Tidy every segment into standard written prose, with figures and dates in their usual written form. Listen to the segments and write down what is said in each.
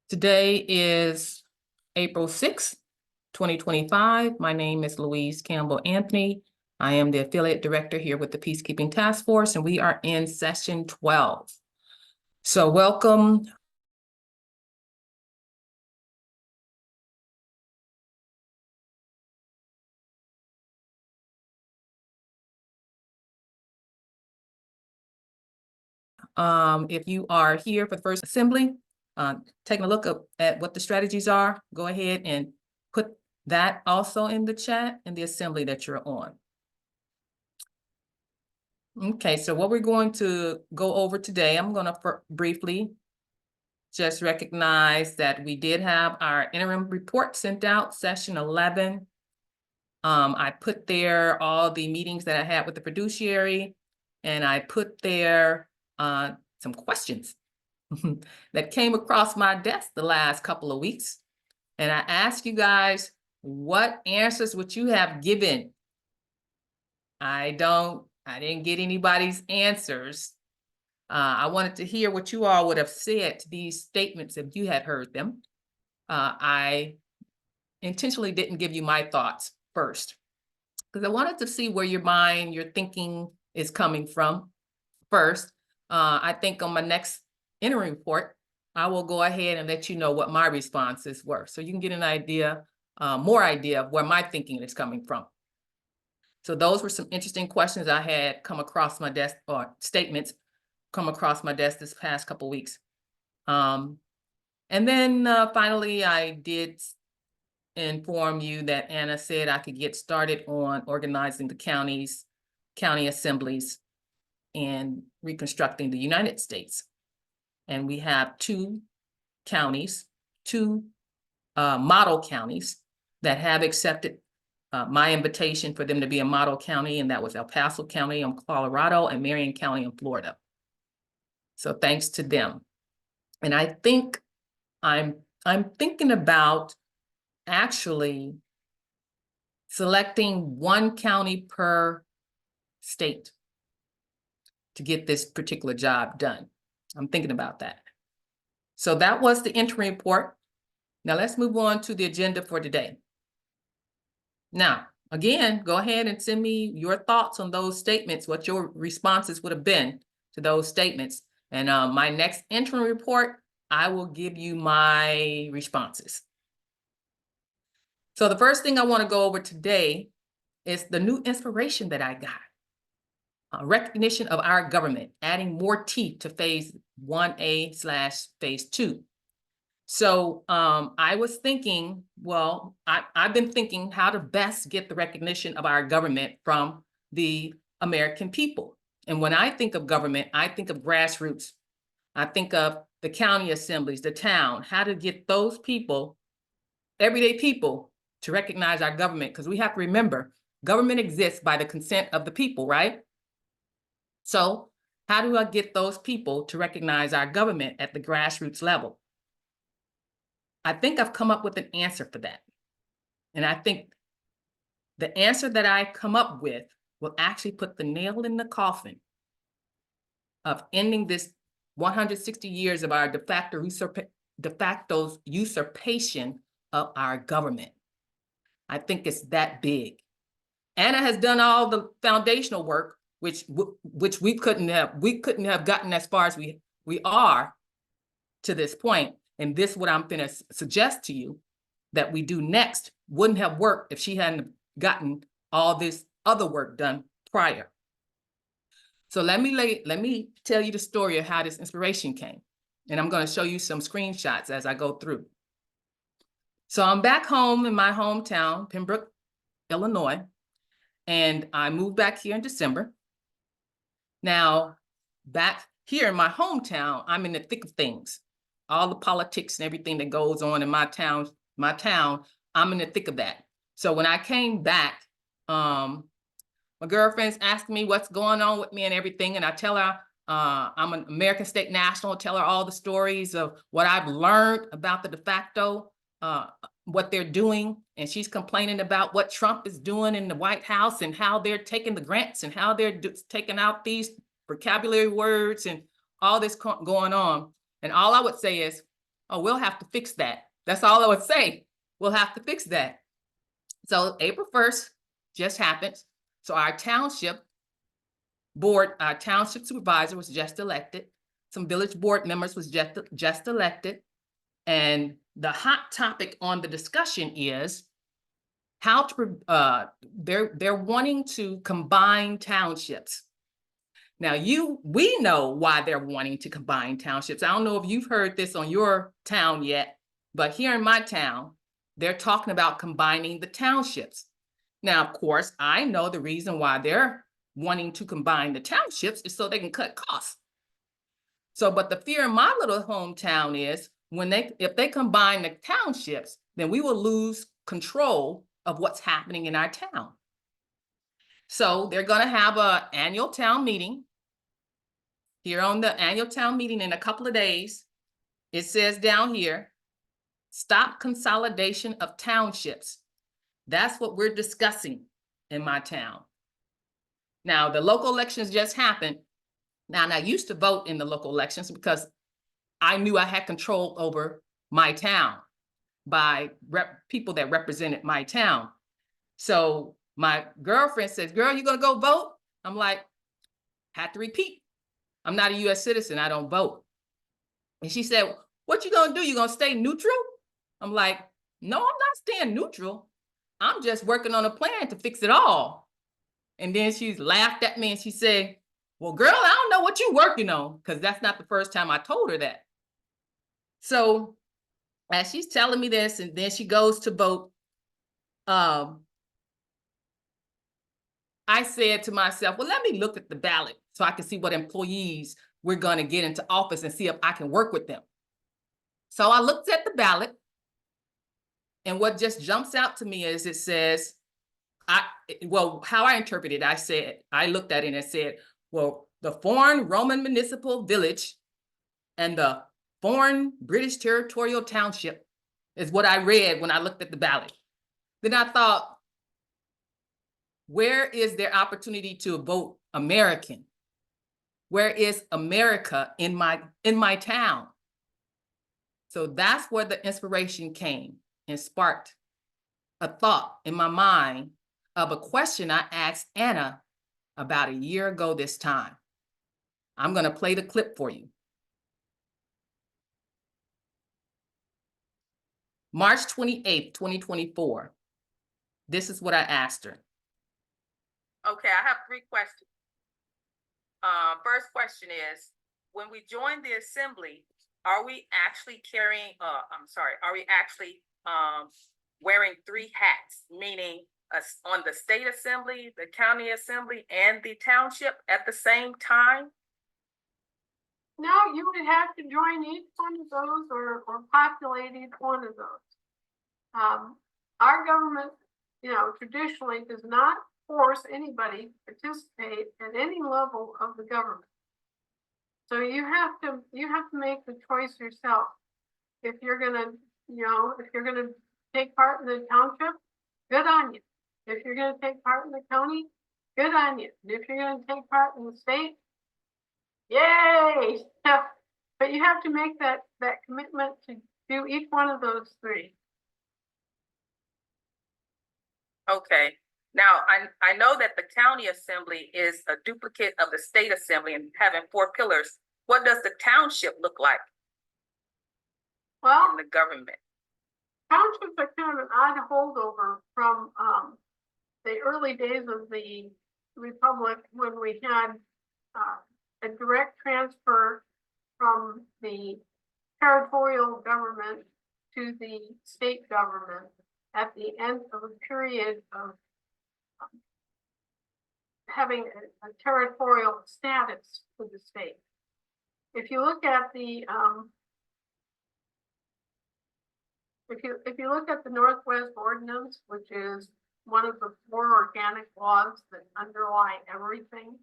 Today is April 6th, 2025. My name is Louise Campbell Anthony. I am the affiliate director here with the Peacekeeping Task Force, and we are in session 12. So welcome. If you are here for the first assembly, taking a look at what the strategies are, go ahead and put that also in the chat and the assembly that you're on. Okay, so what we're going to go over today, I'm going to briefly just recognize that we did have our interim report sent out, session 11. I put there all the meetings that I had with the fiduciary, and I put there some questions that came across my desk the last couple of weeks. And I asked you guys, what answers would you have given? I didn't get anybody's answers. I wanted to hear what you all would have said to these statements if you had heard them. I intentionally didn't give you my thoughts first, because I wanted to see where your mind, your thinking is coming from first. I think on my next interim report, I will go ahead and let you know what my responses were, so you can get an idea, more idea of where my thinking is coming from. So those were some interesting questions I had come across my desk, or statements come across my desk this past couple weeks. And then finally, I did inform you that Anna said I could get started on organizing the county assemblies and reconstructing the United States. And we have two counties, two model counties that have accepted my invitation for them to be a model county, and that was El Paso County in Colorado and Marion County in Florida. So thanks to them. And I think I'm thinking about actually selecting one county per state to get this particular job done. I'm thinking about that. So that was the interim report. Now let's move on to the agenda for today. Now, again, go ahead and send me your thoughts on those statements, what your responses would have been to those statements. And my next interim report, I will give you my responses. So the first thing I want to go over today is the new inspiration that I got. Recognition of our government, adding more teeth to phase 1A/phase 2. So I was thinking, well, I've been thinking how to best get the recognition of our government from the American people. And when I think of government, I think of grassroots. I think of the county assemblies, the town, how to get those people, everyday people, to recognize our government, because we have to remember, government exists by the consent of the people, right? So how do I get those people to recognize our government at the grassroots level? I think I've come up with an answer for that. And I think the answer that I come up with will actually put the nail in the coffin of ending this 160 years of our de facto usurpation of our government. I think it's that big. Anna has done all the foundational work, which we couldn't have gotten as far as we are to this point. And this, what I'm going to suggest to you that we do next, wouldn't have worked if she hadn't gotten all this other work done prior. So let me tell you the story of how this inspiration came. And I'm going to show you some screenshots as I go through. So I'm back home in my hometown, Pembroke, Illinois, and I moved back here in December. Now, back here in my hometown, I'm in the thick of things. All the politics and everything that goes on in my town, I'm in the thick of that. So when I came back, my girlfriend's asking me what's going on with me and everything, and I tell her I'm an American State National, tell her all the stories of what I've learned about the de facto, what they're doing, and she's complaining about what Trump is doing in the White House and how they're taking the grants and how they're taking out these vocabulary words and all this going on. And all I would say is, Oh, we'll have to fix that. That's all I would say. We'll have to fix that. So April 1st just happened. So our township board, our township supervisor was just elected. Some village board members was just elected. And the hot topic on the discussion is how to, they're wanting to combine townships. Now, we know why they're wanting to combine townships. I don't know if you've heard this on your town yet, but here in my town, they're talking about combining the townships. Now, of course, I know the reason why they're wanting to combine the townships is so they can cut costs. So, but the fear in my little hometown is if they combine the townships, then we will lose control of what's happening in our town. So they're going to have an annual town meeting. Here on the annual town meeting in a couple of days, it says down here, stop consolidation of townships. That's what we're discussing in my town. Now, the local elections just happened. Now, and I used to vote in the local elections because I knew I had control over my town by people that represented my town. So my girlfriend says, girl, you gonna go vote? I'm like, had to repeat. I'm not a US citizen, I don't vote. And she said, what you gonna do? You gonna stay neutral? I'm like, no, I'm not staying neutral. I'm just working on a plan to fix it all. And then she laughed at me and she said, well, girl, I don't know what you're working on, because that's not the first time I told her that. So as she's telling me this, and then she goes to vote, I said to myself, well, let me look at the ballot so I can see what employees we're going to get into office and see if I can work with them. So I looked at the ballot, and what just jumps out to me is it says, how I interpret it, I looked at it and it said, well, the foreign Roman municipal village and the foreign British territorial township is what I read when I looked at the ballot. Then I thought, where is their opportunity to vote American? Where is America in my town? So that's where the inspiration came and sparked a thought in my mind of a question I asked Anna about a year ago this time. I'm going to play the clip for you. March 28th, 2024. This is what I asked her. Okay, I have 3 questions. First question is, when we join the assembly, are we actually wearing 3 hats, meaning on the state assembly, the county assembly, and the township at the same time? No, you would have to join each one of those or populate each one of those. Our government, traditionally does not force anybody to participate at any level of the government. So you have to make the choice yourself. If you're gonna take part in the township, good on you. If you're gonna take part in the county, good on you. And if you're gonna take part in the state, yay! But you have to make that commitment to do each one of those 3. Okay. Now, I know that the county assembly is a duplicate of the state assembly and having 4 pillars. What does the township look like? Well, in the government? Townships are kind of an odd holdover from the early days of the Republic, when we had a direct transfer from the territorial government to the state government at the end of a period of having a territorial status for the state. If you look at the if you look at the Northwest Ordinance, which is one of the 4 organic laws that underlie everything,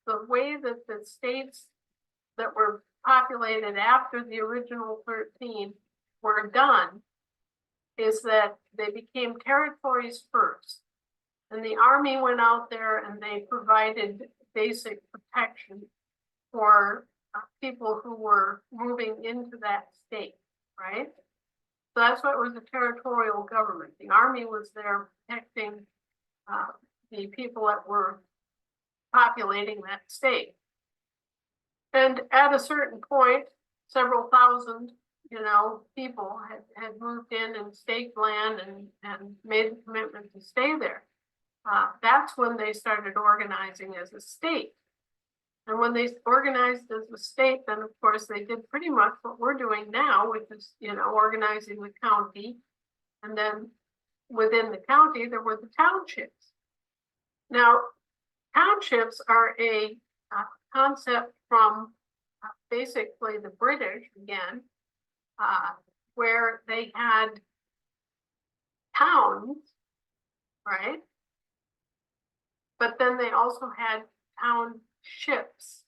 the way that the states that were populated after the original 13 were done is that they became territories first. And the Army went out there and they provided basic protection for people who were moving into that state, right? So that's what was a territorial government. The army was there protecting the people that were populating that state. And at a certain point, several thousand, people had moved in and staked land and made the commitment to stay there. That's when they started organizing as a state. And when they organized as a state, then of course they did pretty much what we're doing now, which is, organizing the county. And then within the county, there were the townships. Now, townships are a concept from basically the British again, where they had towns, right? But then they also had townships.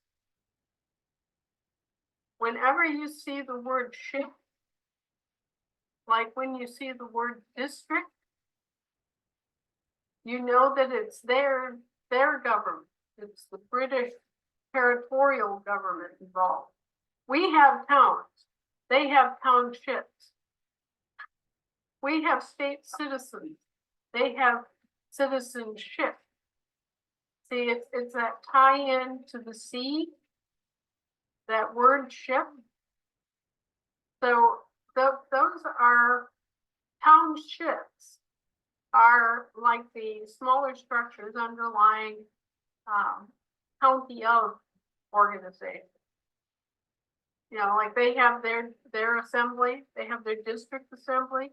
Whenever you see the word ship, like when you see the word district, you know that it's their government. It's the British territorial government involved. We have towns. They have townships. We have state citizens. They have citizenship. See, it's that tie-in to the sea, that word ship. So those are townships, are like the smaller structures underlying county of organization. Like they have their assembly, they have their district assembly.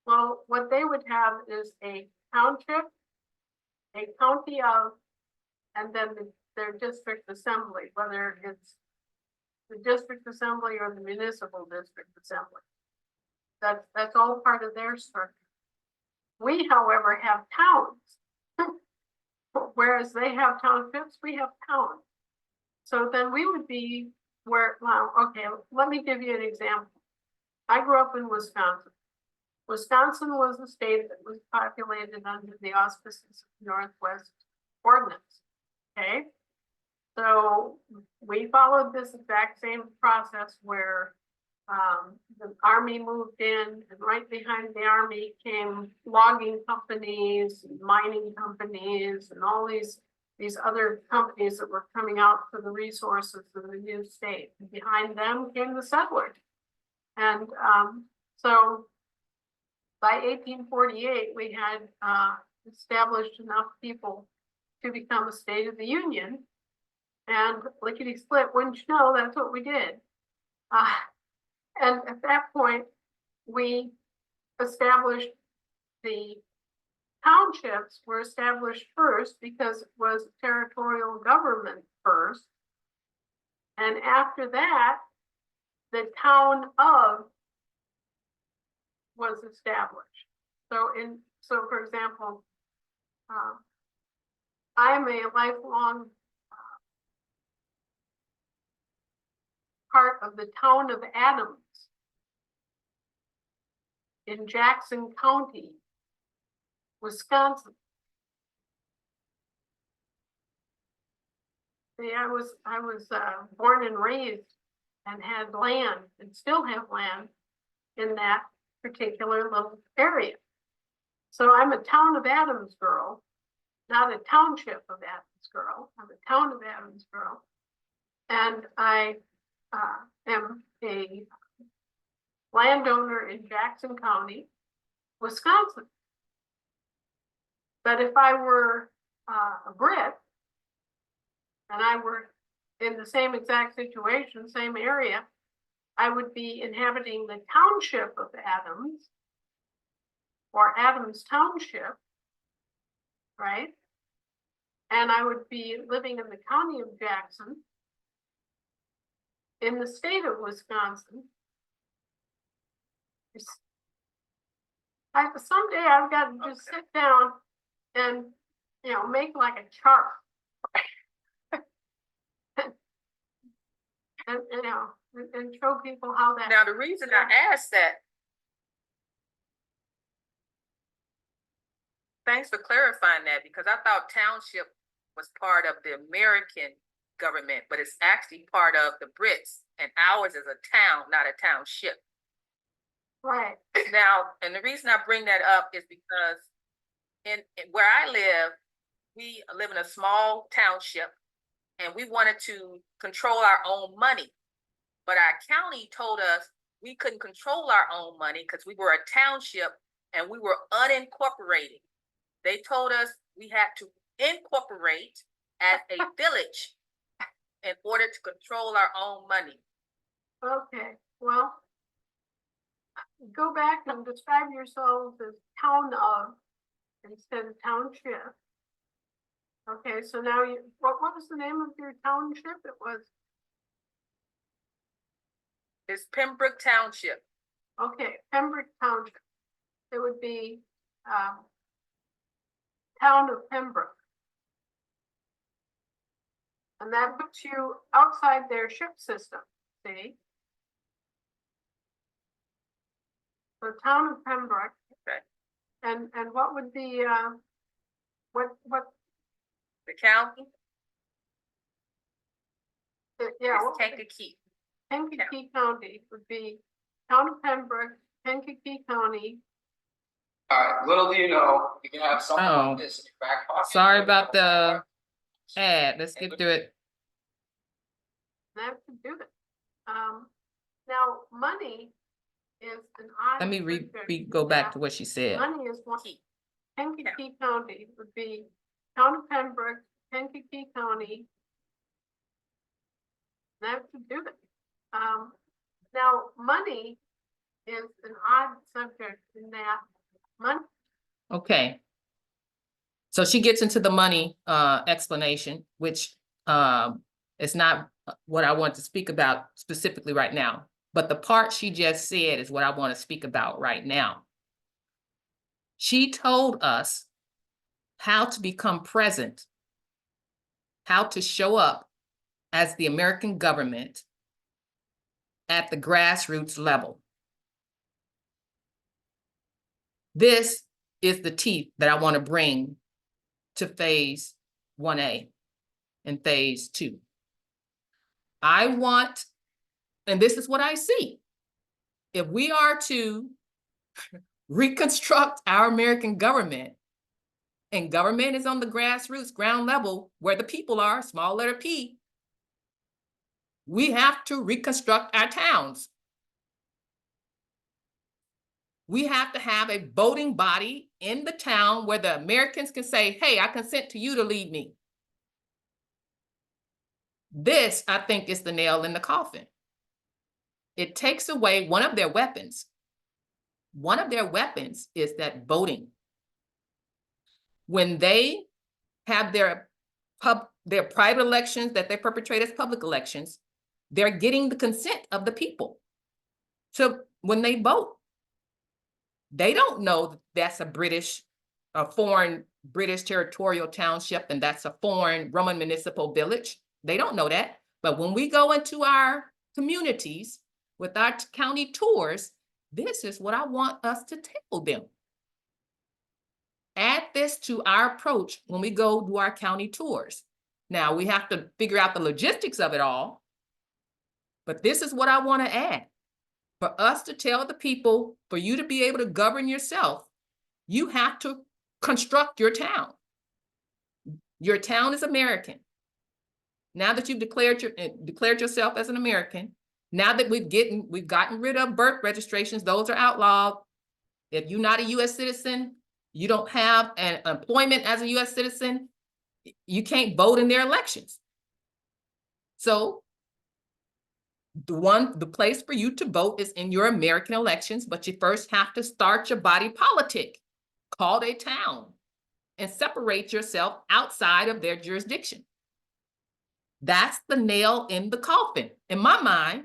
Well, what they would have is a township, a county of, and then their district assembly, whether it's the district assembly or the municipal district assembly. That's all part of their structure. We, however, have towns. Whereas they have townships, we have towns. So then we would be where, well, okay, let me give you an example. I grew up in Wisconsin. Wisconsin was a state that was populated under the auspices of the Northwest Ordinance. Okay, so we followed this exact same process where the army moved in, and right behind the army came logging companies, and mining companies, and all these other companies that were coming out for the resources of the new state. And behind them came the settlers. And so by 1848, we had established enough people to become a state of the Union. And lickety split, wouldn't you know, that's what we did. And at that point, we established the townships were established first because it was territorial government first. And after that, the town of was established. So for example, I'm a lifelong part of the town of Adams in Jackson County, Wisconsin. See, I was born and raised and had land and still have land in that particular little area. So I'm a town of Adams girl, not a township of Adams girl. I'm a town of Adams girl. And I am a landowner in Jackson County, Wisconsin. But if I were a Brit and I were in the same exact situation, same area, I would be inhabiting the township of Adams or Adams Township, right? And I would be living in the county of Jackson in the state of Wisconsin. Someday I've got to just sit down and, make like a chart. and show people how that. Now, the reason I asked that, thanks for clarifying that, because I thought township was part of the American government, but it's actually part of the Brits, and ours is a town, not a township. Right. Now, and the reason I bring that up is because in where I live, we live in a small township, and we wanted to control our own money. But our county told us we couldn't control our own money because we were a township and we were unincorporated. They told us we had to incorporate as a village in order to control our own money. Okay, well, go back and describe yourselves as town of instead of township. Okay, so now what was the name of your township? It was, It's Pembroke Township. okay, Pembroke Township. It would be, town of Pembroke. And that puts you outside their ship system, see? So town of Pembroke. Okay. And what would the, what, The county yeah, is what would Kankakee. Kankakee County would be town of Pembroke, Kankakee County. All right, little do you know, you can have something Oh. like this in your back pocket. Sorry about the ad. Let's get through it. That would do it. Now, money is an odd. Let me subject go back that to what she said. Money is one. Key. Kankakee County would be town of Pembroke, Kankakee County. That would do it. Now, money is an odd subject in that money. Okay. So she gets into the money explanation, which is not what I want to speak about specifically right now. But the part she just said is what I want to speak about right now. She told us how to become present, how to show up as the American government at the grassroots level. This is the teeth that I want to bring to phase 1A and phase 2. I want, and this is what I see, if we are to reconstruct our American government, and government is on the grassroots, ground level, where the people are, small letter P, we have to reconstruct our towns. We have to have a voting body in the town where the Americans can say, hey, I consent to you to lead me. This, I think, is the nail in the coffin. It takes away one of their weapons. One of their weapons is that voting. When they have their private elections that they perpetrate as public elections, they're getting the consent of the people. So when they vote, they don't know that's a foreign British territorial township, and that's a foreign Roman municipal village. They don't know that. But when we go into our communities with our county tours, this is what I want us to tell them. Add this to our approach when we go do our county tours. Now, we have to figure out the logistics of it all, but this is what I want to add. For us to tell the people, for you to be able to govern yourself, you have to construct your town. Your town is American. Now that you've declared yourself as an American, now that we've gotten rid of birth registrations, those are outlawed. If you're not a U.S. citizen, you don't have an employment as a U.S. citizen, you can't vote in their elections. So the place for you to vote is in your American elections, but you first have to start your body politic called a town and separate yourself outside of their jurisdiction. That's the nail in the coffin, in my mind.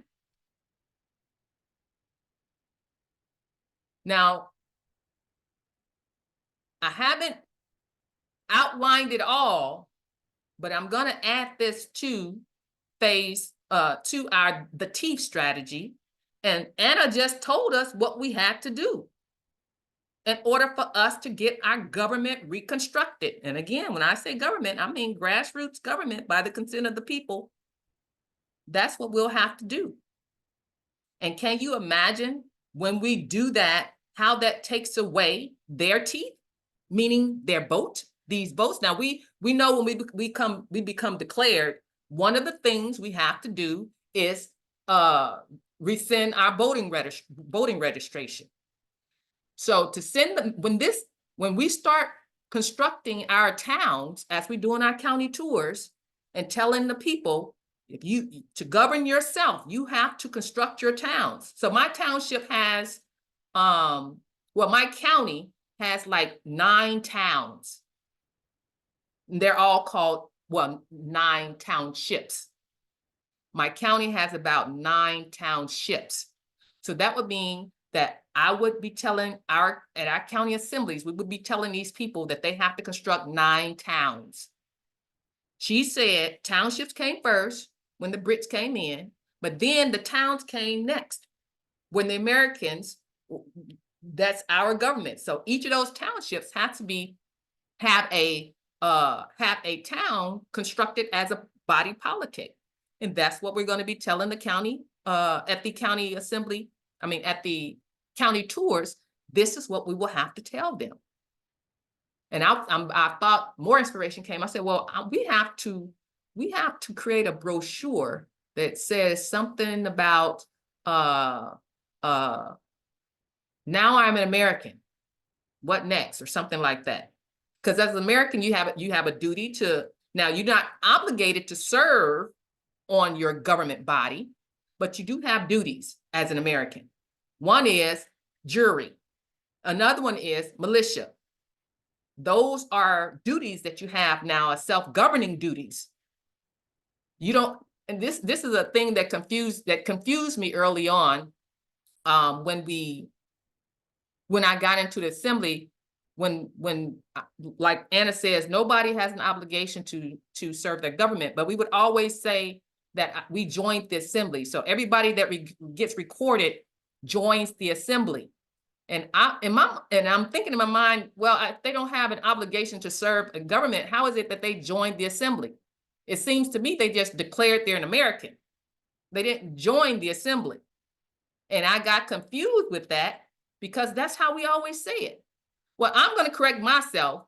Now, I haven't outlined it all, but I'm going to add this to phase to the teeth strategy. And Anna just told us what we had to do. in order for us to get our government reconstructed. And again, when I say government, I mean grassroots government by the consent of the people. That's what we'll have to do. And can you imagine when we do that, how that takes away their teeth, meaning their vote, these votes? Now we know when we become declared, one of the things we have to do is rescind our voting registration. So to send them, when we start constructing our towns, as we do in our county tours, and telling the people, if you to govern yourself, you have to construct your towns. So my township has, my county has like 9 towns. They're all called, 9 townships. My county has about 9 townships. So that would mean that I would be telling at our county assemblies, we would be telling these people that they have to construct 9 towns. She said townships came first when the Brits came in, but then the towns came next. When the Americans, that's our government. So each of those townships have to have a town constructed as a body politic. And that's what we're going to be telling the county, at the county assembly, at the county tours. This is what we will have to tell them. And I thought more inspiration came. I said, well, we have to create a brochure that says something about, now I'm an American, what next, or something like that. Because as an American, you have a duty to, now you're not obligated to serve on your government body, but you do have duties as an American. One is jury. Another one is militia. Those are duties that you have now as self-governing duties. You don't, and this is a thing that confused me early on, when I got into the assembly, when like Anna says, nobody has an obligation to serve their government, but we would always say that we joined the assembly. So everybody that gets recorded joins the assembly. And I'm thinking in my mind, well, if they don't have an obligation to serve a government, how is it that they joined the assembly? It seems to me they just declared they're an American. They didn't join the assembly. And I got confused with that because that's how we always say it. Well, I'm going to correct myself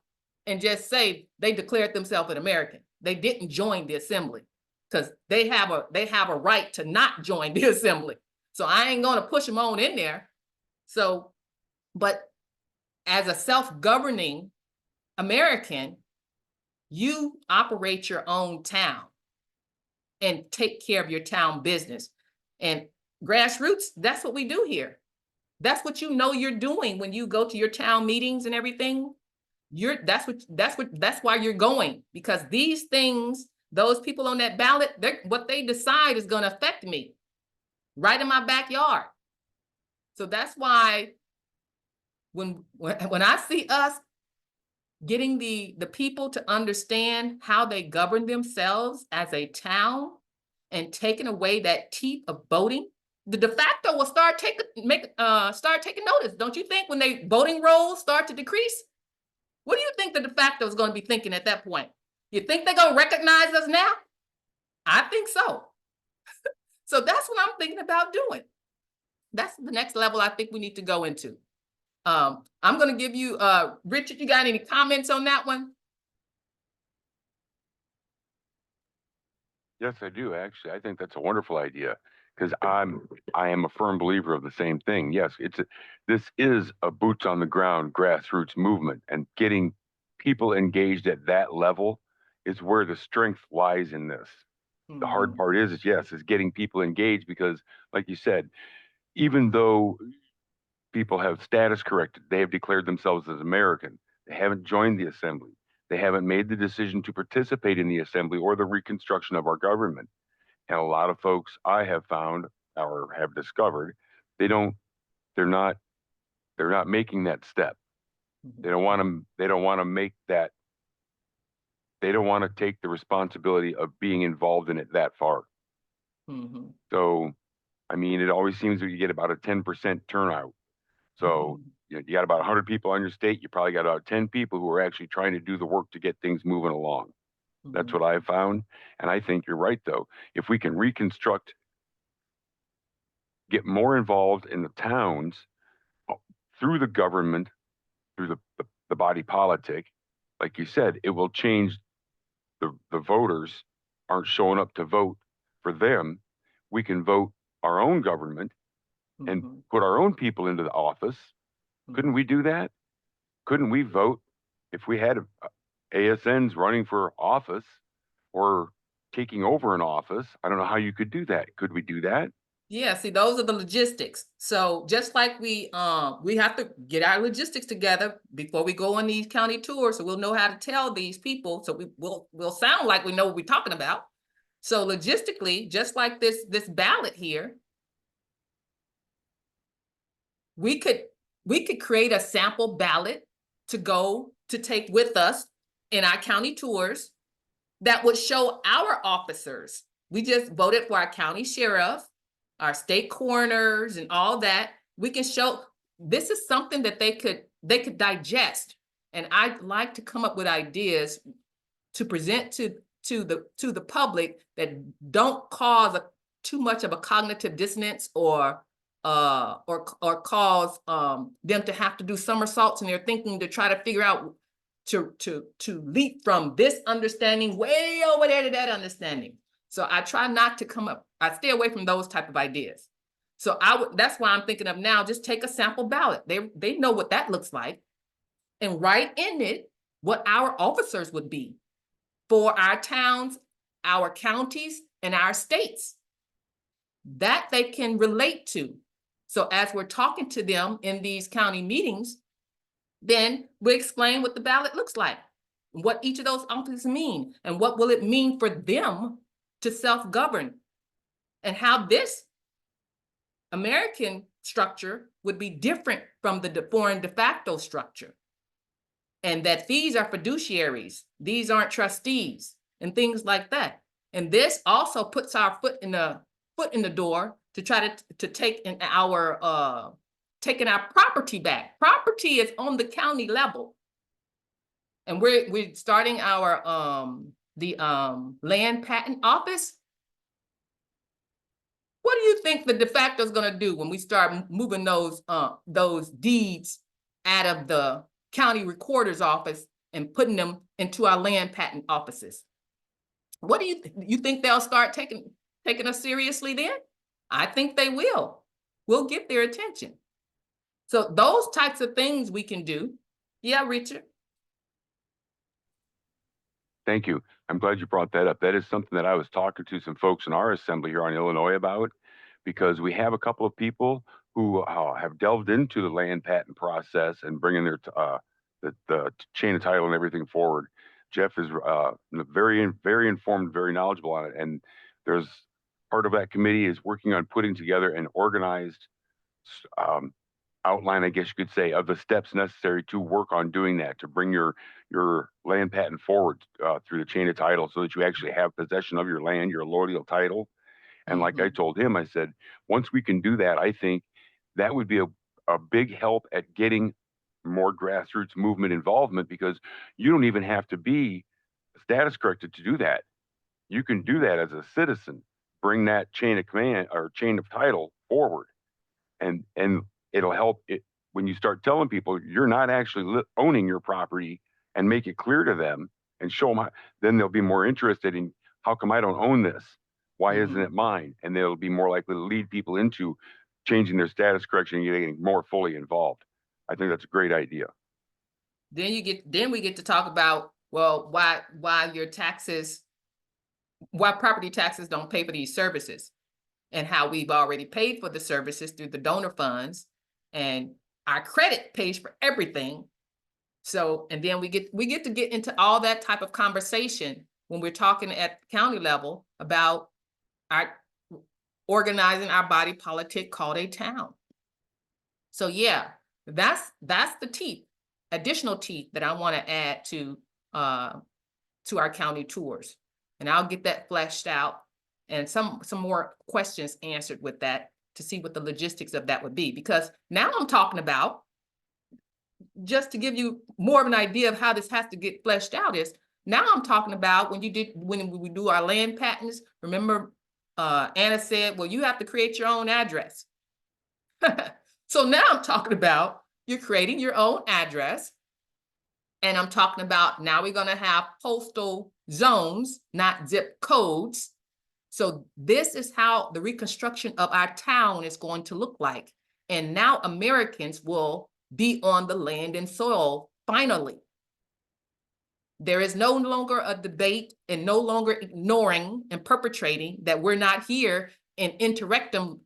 and just say they declared themselves an American. They didn't join the assembly because they have a right to not join the assembly. So I ain't going to push them on in there. So, but as a self-governing American, you operate your own town and take care of your town business. And grassroots, that's what we do here. That's what you're doing when you go to your town meetings and everything. That's why you're going, because these things, those people on that ballot, what they decide is going to affect me right in my backyard. So that's why when I see us getting the people to understand how they govern themselves as a town and taking away that teeth of voting, the de facto will start taking notice. Don't you think when they voting rolls start to decrease? What do you think the de facto is going to be thinking at that point? You think they're going to recognize us now? I think so. So that's what I'm thinking about doing. That's the next level I think we need to go into. I'm going to give you, Richard, you got any comments on that one? Yes, I do, actually. I think that's a wonderful idea because I am a firm believer of the same thing. Yes, this is a boots on the ground grassroots movement, and getting people engaged at that level is where the strength lies in this. Mm-hmm. The hard part is getting people engaged because, like you said, even though people have status corrected, they have declared themselves as American. They haven't joined the assembly. They haven't made the decision to participate in the assembly or the reconstruction of our government. And a lot of folks I have found or have discovered, they're not making that step. They don't want to make that. They don't want to take the responsibility of being involved in it that far. Mm-hmm. So, I mean, it always seems that you get about a 10% turnout. So you got about 100 people on your state, you probably got about 10 people who are actually trying to do the work to get things moving along. That's what I found. And I think you're right, though. If we can reconstruct, get more involved in the towns through the government, through the body politic, like you said, it will change the voters aren't showing up to vote for them. We can vote our own government and put our own people into the office. Couldn't we do that? Couldn't we vote if we had ASNs running for office or taking over an office? I don't know how you could do that. Could we do that? Yeah, see, those are the logistics. So just like we have to get our logistics together before we go on these county tours, so we'll know how to tell these people. So we'll sound like we know what we're talking about. So logistically, just like this ballot here, we could create a sample ballot to take with us in our county tours that would show our officers. We just voted for our county sheriff, our state coroners, and all that. We can show this is something that they could digest. And I'd like to come up with ideas to present to the public that don't cause too much of a cognitive dissonance or cause them to have to do somersaults in their thinking to try to figure out to leap from this understanding way over there to that understanding. So I try not to I stay away from those type of ideas. So that's why I'm thinking of now, just take a sample ballot. They know what that looks like and write in it what our officers would be for our towns, our counties, and our states that they can relate to. So as we're talking to them in these county meetings, then we explain what the ballot looks like, what each of those offices mean, and what will it mean for them to self-govern, and how this American structure would be different from the foreign de facto structure. And that these are fiduciaries, these aren't trustees, and things like that. And this also puts our foot in the door to try to take in taking our property back. Property is on the county level. And we're starting our land patent office. What do you think the de facto is going to do when we start moving those deeds out of the county recorder's office and putting them into our land patent offices? What do you think they'll start taking us seriously then? I think they will. We'll get their attention. So those types of things we can do. Yeah, Richard. Thank you. I'm glad you brought that up. That is something that I was talking to some folks in our assembly here in Illinois about, because we have a couple of people who have delved into the land patent process and bringing their the chain of title and everything forward. Jeff is very, very informed, very knowledgeable on it. And there's part of that committee is working on putting together an organized outline, I guess you could say, of the steps necessary to work on doing that, to bring your land patent forward through the chain of title so that you actually have possession of your land, your allodial title. And like I told him, I said, once we can do that, I think that would be a big help at getting more grassroots movement involvement, because you don't even have to be status corrected to do that. You can do that as a citizen, bring that chain of command or chain of title forward. And it'll help when you start telling people you're not actually owning your property, and make it clear to them and show them then they'll be more interested in, how come I don't own this? Why isn't it mine? And they'll be more likely to lead people into changing their status correction and getting more fully involved. I think that's a great idea. Then we get to talk about, well, why property taxes don't pay for these services, and how we've already paid for the services through the donor funds, and our credit pays for everything. So, and then we get to get into all that type of conversation when we're talking at the county level about organizing our body politic called a town. So yeah, that's the additional teeth that I want to add to our county tours. And I'll get that fleshed out and some more questions answered with that to see what the logistics of that would be. Because now I'm talking about just to give you more of an idea of how this has to get fleshed out is, now I'm talking about when we do our land patents, remember, Anna said, well, you have to create your own address. So now I'm talking about you're creating your own address. And I'm talking about now we're going to have postal zones, not zip codes. So this is how the reconstruction of our town is going to look like. And now Americans will be on the land and soil finally. There is no longer a debate and no longer ignoring and perpetrating that we're not here in interregnum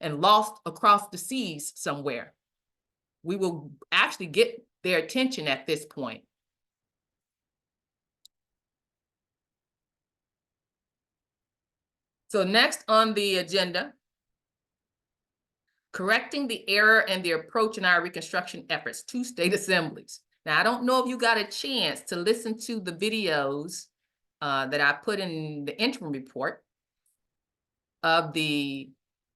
and lost across the seas somewhere. We will actually get their attention at this point. So next on the agenda, correcting the error and the approach in our reconstruction efforts, 2 state assemblies. Now, I don't know if you got a chance to listen to the videos that I put in the interim report of the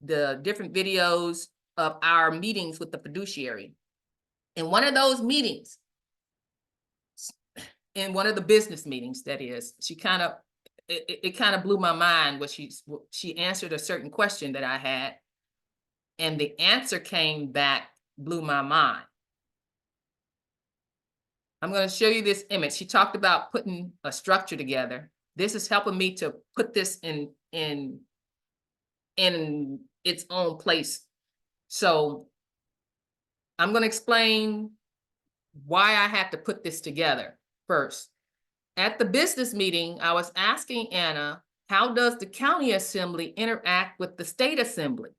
different videos of our meetings with the fiduciary. In one of those meetings, in one of the business meetings, that is, she kind of, it kind of blew my mind when she answered a certain question that I had, and the answer came back, blew my mind. I'm going to show you this image. She talked about putting a structure together. This is helping me to put this in its own place. So I'm going to explain why I had to put this together first. At the business meeting, I was asking Anna, how does the county assembly interact with the state assembly?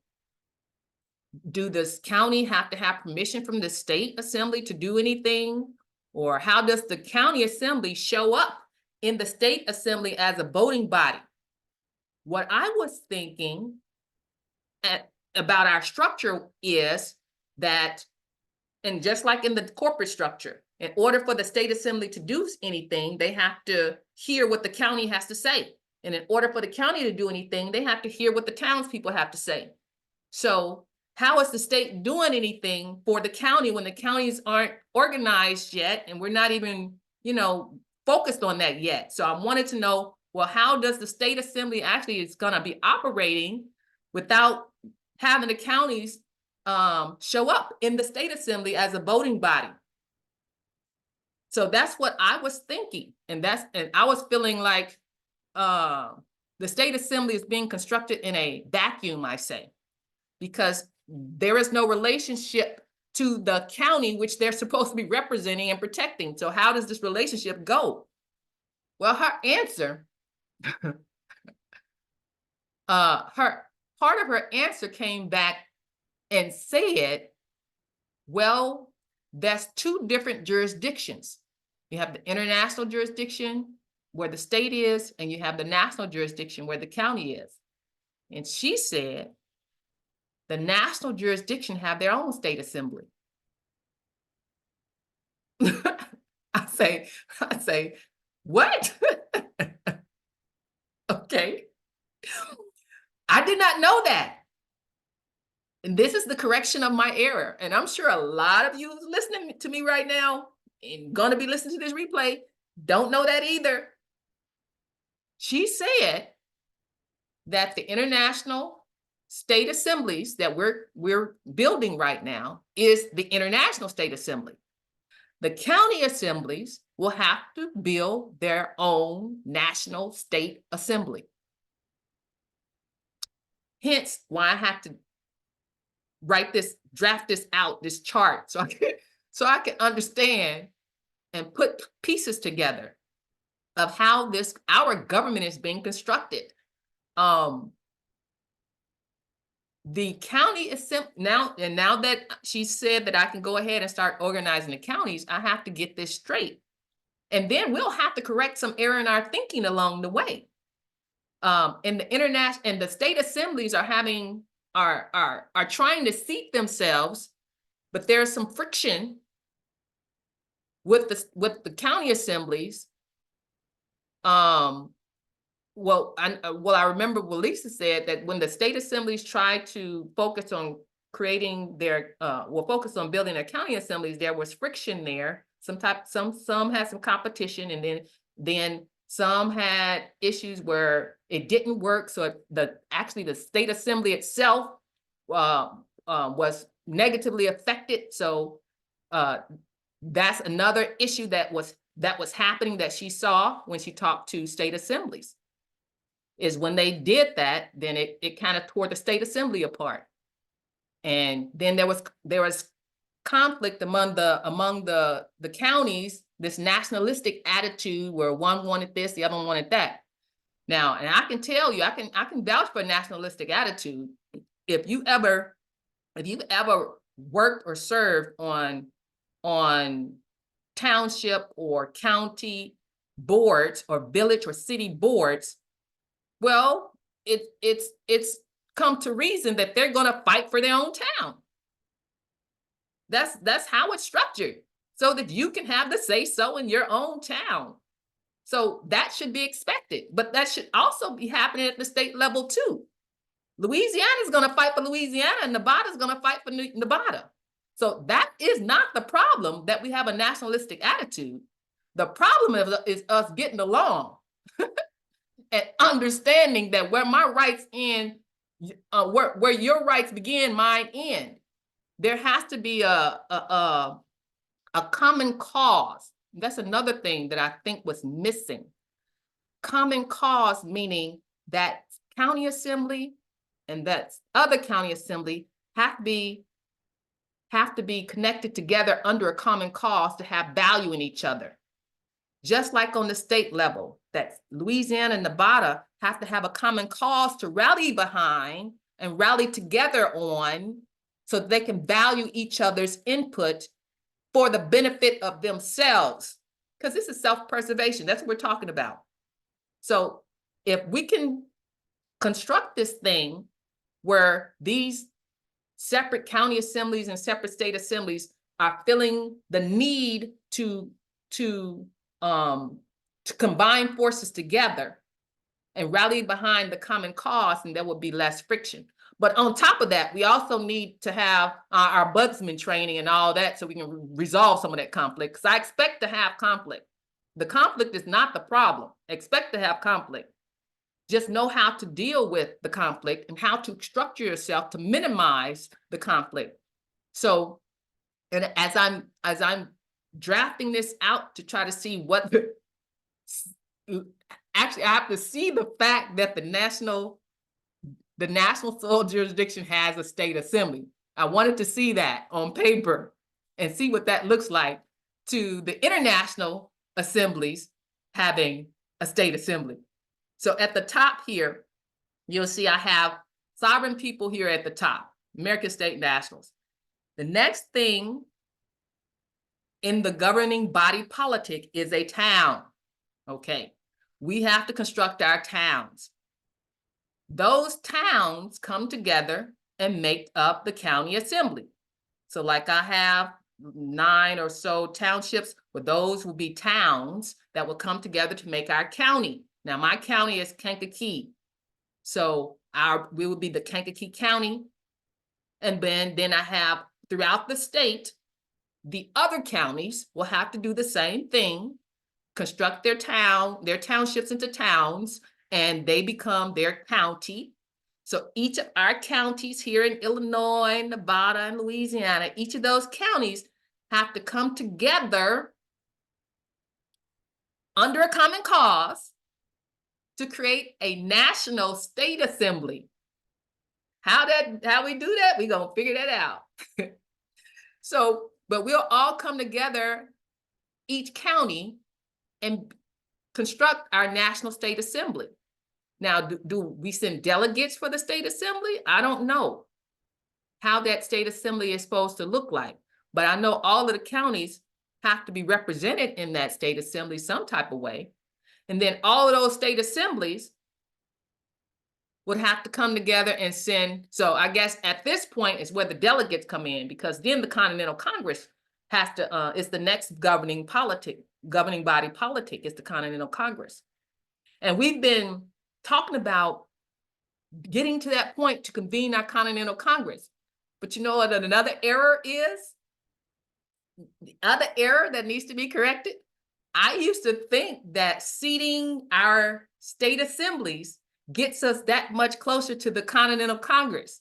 Do this county have to have permission from the state assembly to do anything? Or how does the county assembly show up in the state assembly as a voting body? What I was thinking about our structure is that, and just like in the corporate structure, in order for the state assembly to do anything, they have to hear what the county has to say. And in order for the county to do anything, they have to hear what the townspeople have to say. So how is the state doing anything for the county when the counties aren't organized yet? And we're not even, focused on that yet. So I wanted to know, well, how does the state assembly actually is going to be operating without having the counties show up in the state assembly as a voting body? So that's what I was thinking. And I was feeling like the state assembly is being constructed in a vacuum, I say, because there is no relationship to the county, which they're supposed to be representing and protecting. So how does this relationship go? Well, her answer, part of her answer came back and said, well, that's 2 different jurisdictions. You have the international jurisdiction where the state is, and you have the national jurisdiction where the county is. And she said, the national jurisdiction have their own state assembly. I say, what? Okay. I did not know that. And this is the correction of my error. And I'm sure a lot of you listening to me right now and going to be listening to this replay don't know that either. She said that the international state assemblies that we're building right now is the international state assembly. The county assemblies will have to build their own national state assembly. Hence why I have to draft this out, this chart, so I can understand and put pieces together of how our government is being constructed. The county assembly now that she said that I can go ahead and start organizing the counties, I have to get this straight. And then we'll have to correct some error in our thinking along the way. And the international and the state assemblies are trying to seat themselves, but there's some friction with the county assemblies. I remember what Lisa said, that when the state assemblies try to focus on creating their, were focused on building their county assemblies, there was friction there. Some had some competition, and then some had issues where it didn't work. So actually the state assembly itself was negatively affected. So that's another issue that was happening that she saw when she talked to state assemblies. Is when they did that, then it kind of tore the state assembly apart. And then there was conflict among the counties, this nationalistic attitude where one wanted this, the other one wanted that. Now, and I can tell you, I can vouch for a nationalistic attitude. If you've ever worked or served on township or county boards or village or city boards, well, it's come to reason that they're going to fight for their own town. That's how it's structured, so that you can have the say so in your own town. So that should be expected, but that should also be happening at the state level too. Louisiana is going to fight for Louisiana, and Nevada is going to fight for Nevada. So that is not the problem, that we have a nationalistic attitude. The problem is us getting along and understanding that where my rights end, where your rights begin, mine end. There has to be a common cause. That's another thing that I think was missing. Common cause, meaning that county assembly and that other county assembly have to be connected together under a common cause to have value in each other. Just like on the state level, that Louisiana and Nevada have to have a common cause to rally behind and rally together on, so that they can value each other's input for the benefit of themselves. Because this is self-preservation. That's what we're talking about. So if we can construct this thing where these separate county assemblies and separate state assemblies are feeling the need to combine forces together and rally behind the common cause, and there will be less friction. But on top of that, we also need to have our budsman training and all that, so we can resolve some of that conflict. Because I expect to have conflict. The conflict is not the problem. Expect to have conflict. Just know how to deal with the conflict and how to structure yourself to minimize the conflict. So, and as I'm drafting this out to try to see what actually, I have to see the fact that the national sole jurisdiction has a state assembly. I wanted to see that on paper and see what that looks like to the international assemblies having a state assembly. So at the top here, you'll see I have sovereign people here at the top, American state nationals. The next thing in the governing body politic is a town. Okay, we have to construct our towns. Those towns come together and make up the county assembly. So like I have 9 or so townships, but those will be towns that will come together to make our county. Now my county is Kankakee. So we will be the Kankakee County. And then I have throughout the state, the other counties will have to do the same thing, construct their townships into towns, and they become their county. So each of our counties here in Illinois, Nevada, and Louisiana, each of those counties have to come together under a common cause to create a national state assembly. How we do that, we're gonna figure that out. So, but we'll all come together, each county, and construct our national state assembly. Now, do we send delegates for the state assembly? I don't know how that state assembly is supposed to look like, but I know all of the counties have to be represented in that state assembly some type of way. And then all of those state assemblies would have to come together and send. So I guess at this point is where the delegates come in, because then the Continental Congress has to, it's the next governing body politic is the Continental Congress. And we've been talking about getting to that point to convene our Continental Congress. But you know what another error is? The other error that needs to be corrected? I used to think that seating our state assemblies gets us that much closer to the Continental Congress.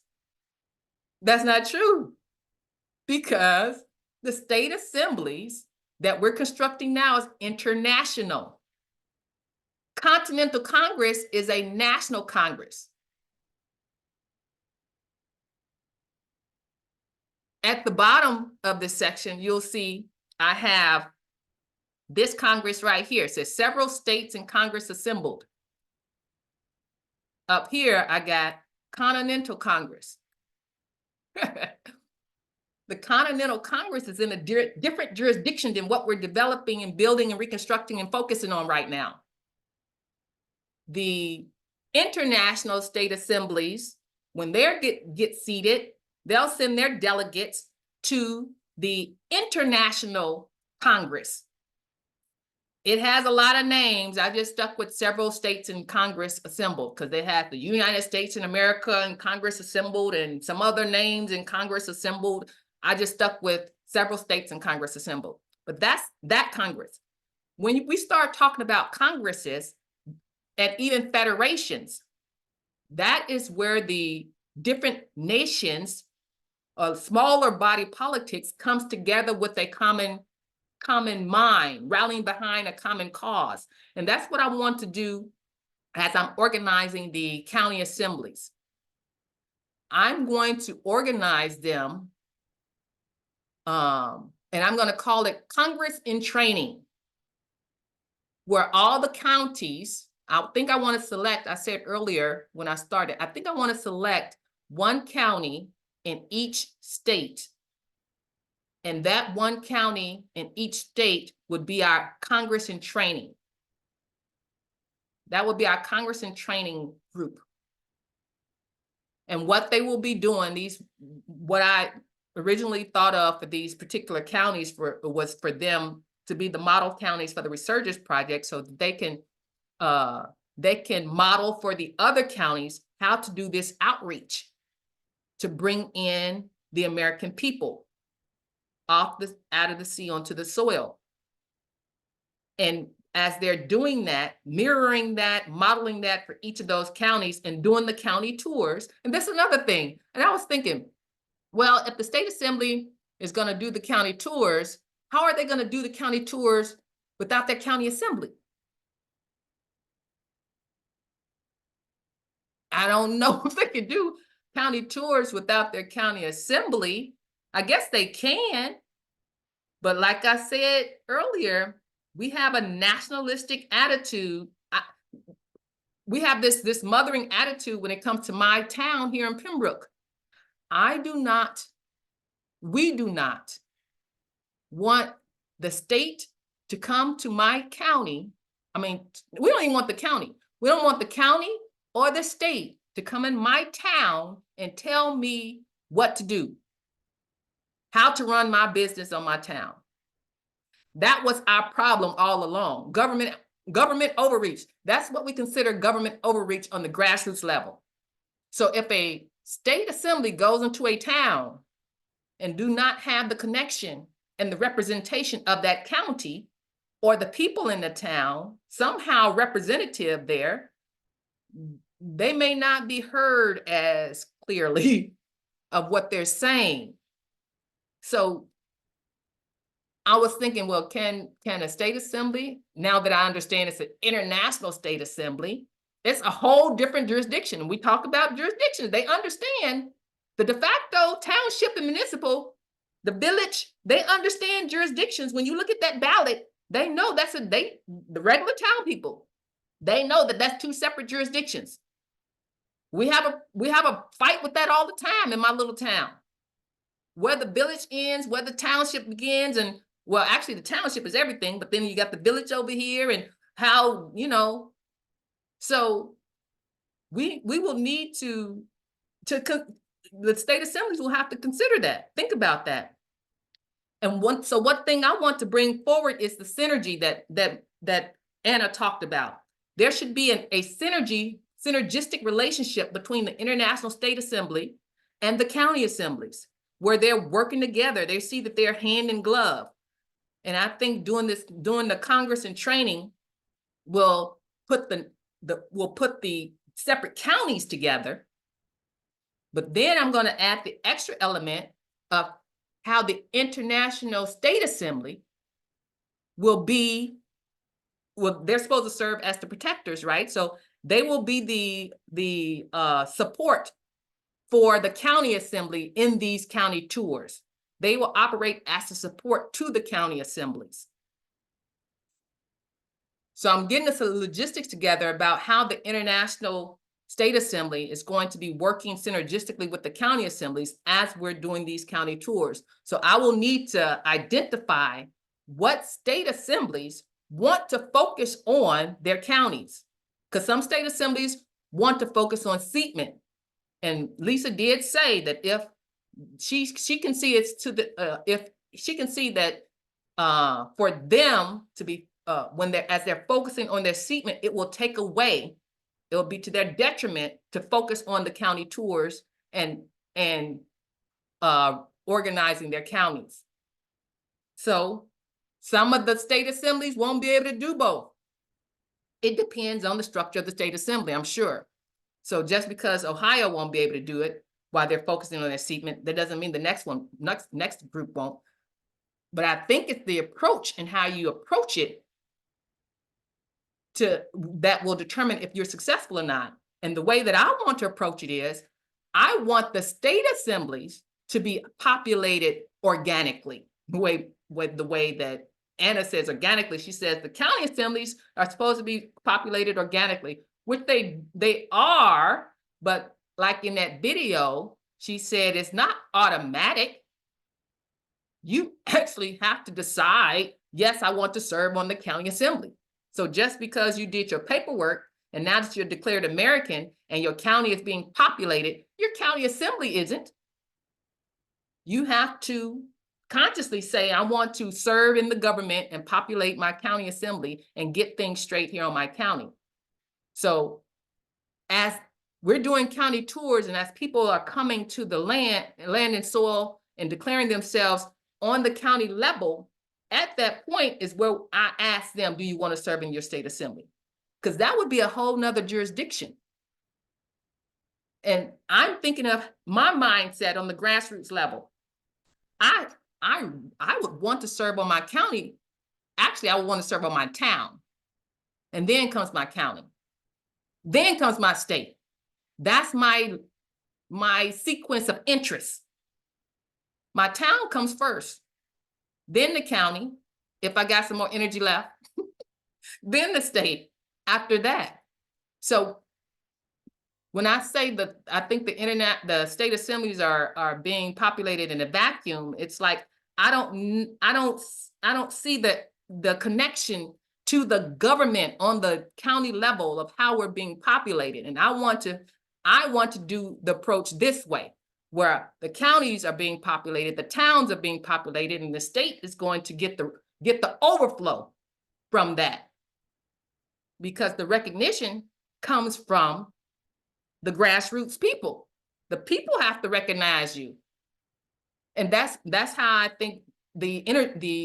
That's not true, because the state assemblies that we're constructing now is international. Continental Congress is a national Congress. At the bottom of this section, you'll see I have this Congress right here. It says several states and Congress assembled. Up here, I got Continental Congress. The Continental Congress is in a different jurisdiction than what we're developing and building and reconstructing and focusing on right now. The international state assemblies, when they get seated, they'll send their delegates to the International Congress. It has a lot of names. I just stuck with several states and Congress assembled, because they have the United States in America and Congress assembled and some other names in Congress assembled. I just stuck with several states and Congress assembled. But that's that Congress. When we start talking about Congresses and even federations, that is where the different nations, smaller body politics, comes together with a common mind, rallying behind a common cause. And that's what I want to do as I'm organizing the county assemblies. I'm going to organize them, and I'm going to call it Congress in Training, where all the counties, I think I want to select, I said earlier when I started, I think I want to select one county in each state. And that one county in each state would be our Congress in Training. That would be our Congress in Training group. And what they will be doing, what I originally thought of for these particular counties was for them to be the model counties for the Resurgence Project, so that they can model for the other counties how to do this outreach to bring in the American people out of the sea onto the soil. And as they're doing that, mirroring that, modeling that for each of those counties and doing the county tours. And this is another thing. And I was thinking, well, if the state assembly is going to do the county tours, how are they going to do the county tours without their county assembly? I don't know if they can do county tours without their county assembly. I guess they can, but like I said earlier, we have a nationalistic attitude. We have this mothering attitude when it comes to my town here in Pembroke. We do not want the state to come to my county. I mean, we don't even want the county. We don't want the county or the state to come in my town and tell me what to do, how to run my business on my town. That was our problem all along. Government overreach. That's what we consider government overreach on the grassroots level. So if a state assembly goes into a town and do not have the connection and the representation of that county or the people in the town, somehow representative there, they may not be heard as clearly of what they're saying. So I was thinking, well, can a state assembly, now that I understand it's an international state assembly, it's a whole different jurisdiction. We talk about jurisdictions. They understand the de facto, township, and municipal, the village, they understand jurisdictions. When you look at that ballot, they know the regular town people, they know that that's two separate jurisdictions. We have a fight with that all the time in my little town. Where the village ends, where the township begins, and well, actually the township is everything, but then you got the village over here and how, so we will need to the state assemblies will have to consider that, think about that. And one thing I want to bring forward is the synergy that Anna talked about. There should be a synergistic relationship between the International State Assembly and the county assemblies, where they're working together. They see that they're hand in glove. And I think doing the Congress and training will put the separate counties together. But then I'm going to add the extra element of how the International State Assembly they're supposed to serve as the protectors, right? So they will be the support for the county assembly in these county tours. They will operate as a support to the county assemblies. So I'm getting the logistics together about how the International State Assembly is going to be working synergistically with the county assemblies as we're doing these county tours. So I will need to identify what state assemblies want to focus on their counties, because some state assemblies want to focus on seatment. And Lisa did say that if she can see it's to the if she can see that for them to be as they're focusing on their seatment, it will take away. It will be to their detriment to focus on the county tours and organizing their counties. So some of the state assemblies won't be able to do both. It depends on the structure of the state assembly, I'm sure. So just because Ohio won't be able to do it while they're focusing on their seatment, that doesn't mean the next group won't. But I think it's the approach and how you approach it that will determine if you're successful or not. And the way that I want to approach it is, I want the state assemblies to be populated organically. The way that Anna says organically, she says the county assemblies are supposed to be populated organically, which they are, but like in that video, she said it's not automatic. You actually have to decide, yes, I want to serve on the county assembly. So just because you did your paperwork and now that you're declared American and your county is being populated, your county assembly isn't. You have to consciously say, I want to serve in the government and populate my county assembly and get things straight here on my county. So as we're doing county tours and as people are coming to the land and soil and declaring themselves on the county level, at that point is where I ask them, do you want to serve in your state assembly? Because that would be a whole nother jurisdiction. And I'm thinking of my mindset on the grassroots level. I would want to serve on my county. Actually, I would want to serve on my town. And then comes my county. Then comes my state. That's my sequence of interest. My town comes first, then the county, if I got some more energy left, then the state after that. So when I say that I think the state assemblies are being populated in a vacuum, it's like I don't see the connection to the government on the county level of how we're being populated. And I want to do the approach this way, where the counties are being populated, the towns are being populated, and the state is going to get the overflow from that. Because the recognition comes from the grassroots people. The people have to recognize you. And that's how I think the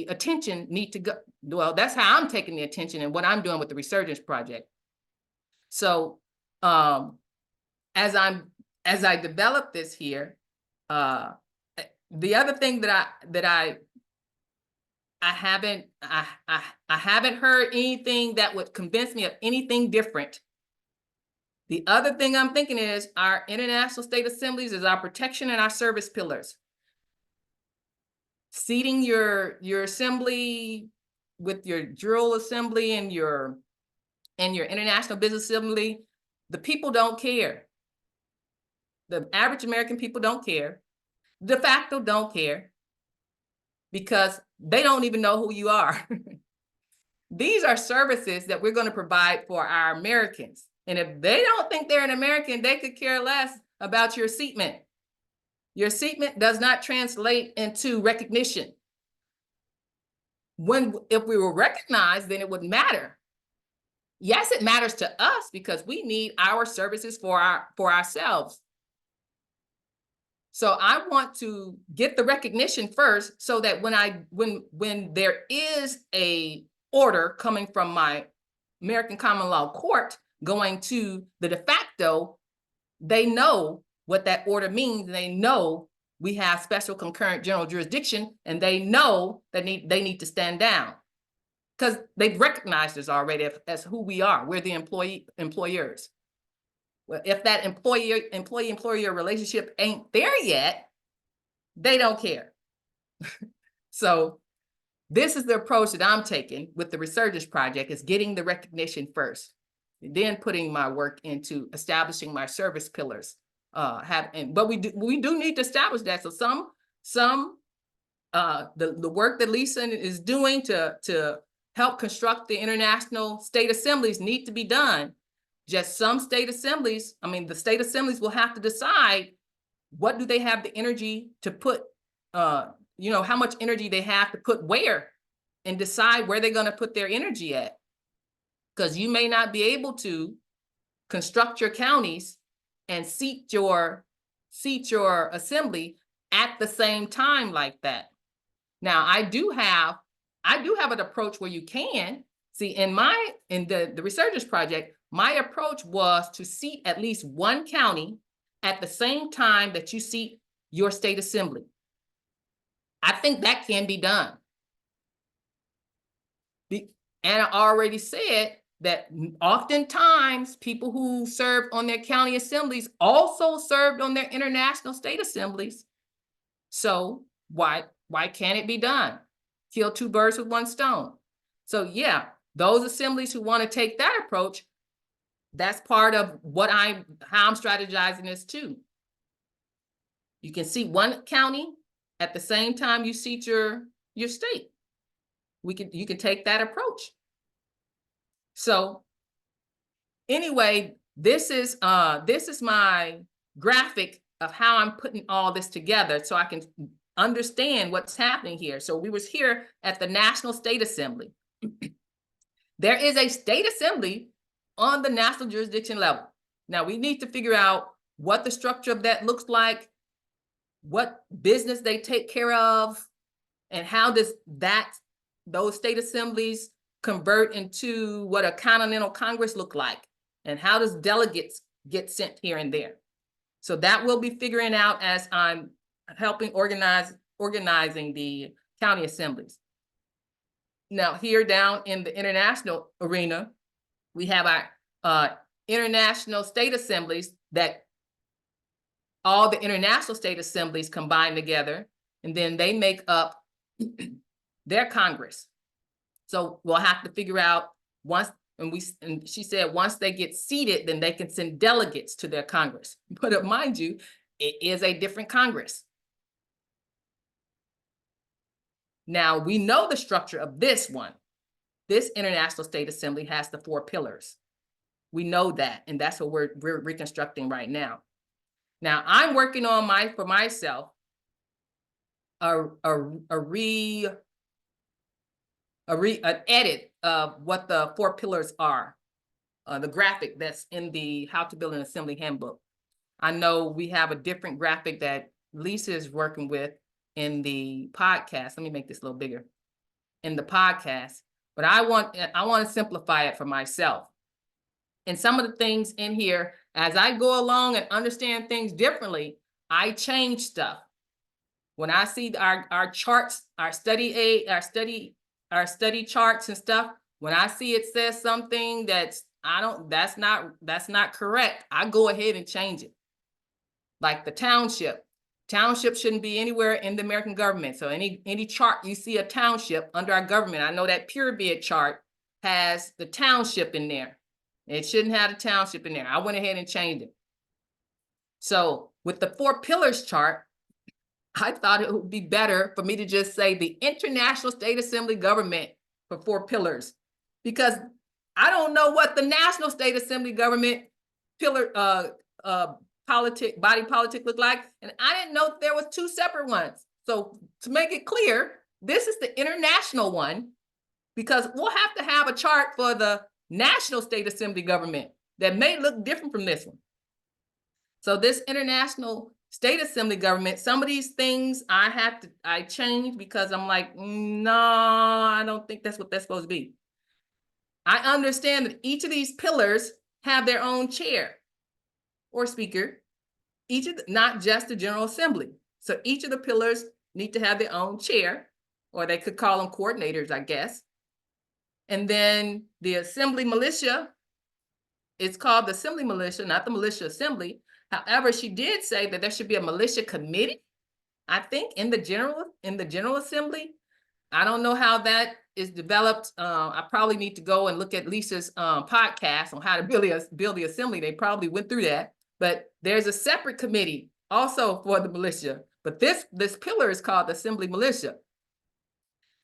attention need to go. Well, that's how I'm taking the attention and what I'm doing with the Resurgence Project. So as I develop this here, the other thing that I haven't heard anything that would convince me of anything different. The other thing I'm thinking is our international state assemblies is our protection and our service pillars. Seating your assembly with your drill assembly and your international business assembly, the people don't care. The average American people don't care. De facto don't care because they don't even know who you are. These are services that we're going to provide for our Americans. And if they don't think they're an American, they could care less about your seatment. Your seatment does not translate into recognition. If we were recognized, then it would matter. Yes, it matters to us because we need our services for ourselves. So I want to get the recognition first so that when there is a order coming from my American common law court going to the de facto, they know what that order means. They know we have special concurrent general jurisdiction, and they know that they need to stand down because they've recognized us already as who we are. We're the employers. Well, if that employee-employer relationship ain't there yet, they don't care. So this is the approach that I'm taking with the Resurgence Project, is getting the recognition first, then putting my work into establishing my service pillars. But we do need to establish that. So the work that Lisa is doing to help construct the international state assemblies need to be done. Just some state assemblies, the state assemblies will have to decide what do they have the energy to put, how much energy they have to put where, and decide where they're going to put their energy at. Because you may not be able to construct your counties and seat your assembly at the same time like that. Now, I do have an approach where you can see in the Resurgence Project. My approach was to seat at least one county at the same time that you seat your state assembly. I think that can be done. And I already said that oftentimes people who served on their county assemblies also served on their international state assemblies. So why can't it be done? Kill two birds with one stone. So yeah, those assemblies who want to take that approach, that's part of how I'm strategizing this too. You can seat one county at the same time you seat your state. You can take that approach. So anyway, this is my graphic of how I'm putting all this together so I can understand what's happening here. So we was here at the National State Assembly. There is a state assembly on the national jurisdiction level. Now we need to figure out what the structure of that looks like, what business they take care of, and how does those state assemblies convert into what a continental Congress look like, and how does delegates get sent here and there. So that we'll be figuring out as I'm helping organizing the county assemblies. Now here down in the international arena, we have our international state assemblies that all the international state assemblies combine together, and then they make up their Congress. So we'll have to figure out and she said once they get seated, then they can send delegates to their Congress. But mind you, it is a different Congress. Now we know the structure of this one. This International State Assembly has the 4 pillars. We know that, and that's what we're reconstructing right now. Now I'm working on for myself an edit of what the 4 pillars are, the graphic that's in the How to Build an Assembly Handbook. I know we have a different graphic that Lisa is working with in the podcast. Let me make this a little bigger. In the podcast, but I want to simplify it for myself. And some of the things in here, as I go along and understand things differently, I change stuff. When I see our charts, our study charts and stuff, when I see it says something that's not correct, I go ahead and change it. Like the township. Township shouldn't be anywhere in the American government. So any chart you see a township under our government, I know that Pure Bid chart has the township in there. It shouldn't have the township in there. I went ahead and changed it. So with the 4 pillars chart, I thought it would be better for me to just say the International State Assembly government for 4 pillars, because I don't know what the National State Assembly government pillar body politic look like, and I didn't know there was 2 separate ones. So to make it clear, this is the international one, because we'll have to have a chart for the National State Assembly government that may look different from this one. So this International state assembly government, some of these things I changed because I'm like, no, I don't think that's what that's supposed to be. I understand that each of these pillars have their own chair or speaker, not just the General Assembly. So each of the pillars need to have their own chair, or they could call them coordinators, I guess. And then the Assembly Militia, it's called the Assembly Militia, not the Militia Assembly. However, she did say that there should be a militia committee, I think, in the General Assembly. I don't know how that is developed. I probably need to go and look at Lisa's podcast on how to build the assembly. They probably went through that. But there's a separate committee also for the militia. But this pillar is called the Assembly Militia.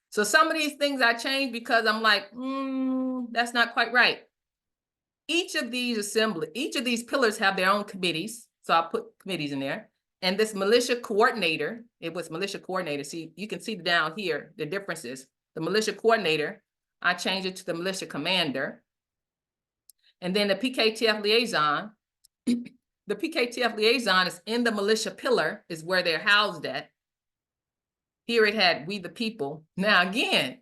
So some of these things I changed because I'm like, that's not quite right. Each of these pillars have their own committees. So I put committees in there. And this militia coordinator, it was militia coordinator. See, you can see down here, the differences. The militia coordinator, I changed it to the militia commander. And then the PKTF liaison, the PKTF liaison is in the militia pillar, is where they're housed at. Here it had we the people. Now again,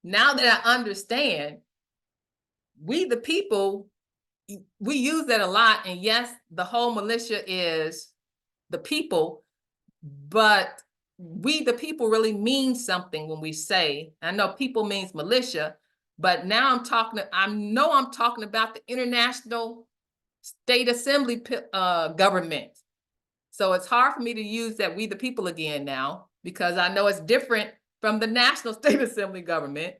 now that I understand, we the people, we use that a lot. And yes, the whole militia is the people, but we the people really means something when we say, I know people means militia, but now I know I'm talking about the international state assembly government. So it's hard for me to use that we the people again now, because I know it's different from the national state assembly government.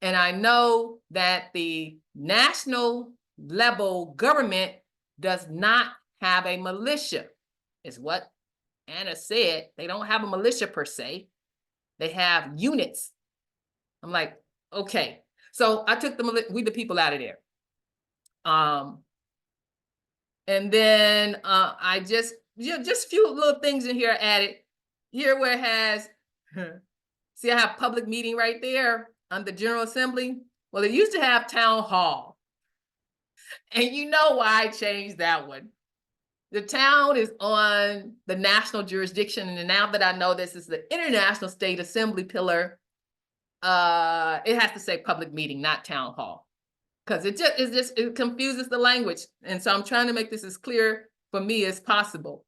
And I know that the national level government does not have a militia, is what Anna said. They don't have a militia per se. They have units. I'm like, okay. So I took we the people out of there. And then I just few little things in here added. Here where it has, see, I have public meeting right there on the General Assembly. Well, it used to have town hall. And you know why I changed that one. The town is on the national jurisdiction. And now that I know this is the international state assembly pillar, it has to say public meeting, not town hall. Because it confuses the language. And so I'm trying to make this as clear for me as possible.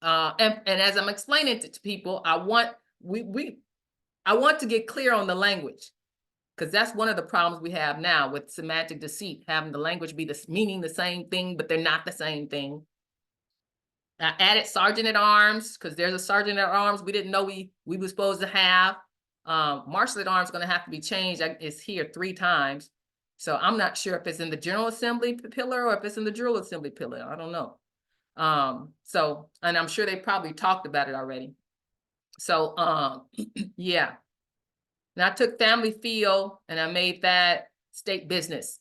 And as I'm explaining to people, I want to get clear on the language, because that's one of the problems we have now with semantic deceit, having the language be meaning the same thing, but they're not the same thing. I added sergeant at arms, because there's a sergeant at arms we didn't know we were supposed to have. Marshal at arms is going to have to be changed. It's here 3 times. So I'm not sure if it's in the General Assembly pillar or if it's in the General Assembly pillar. I don't know. And I'm sure they probably talked about it already. So, yeah. And I took family feel and I made that state business.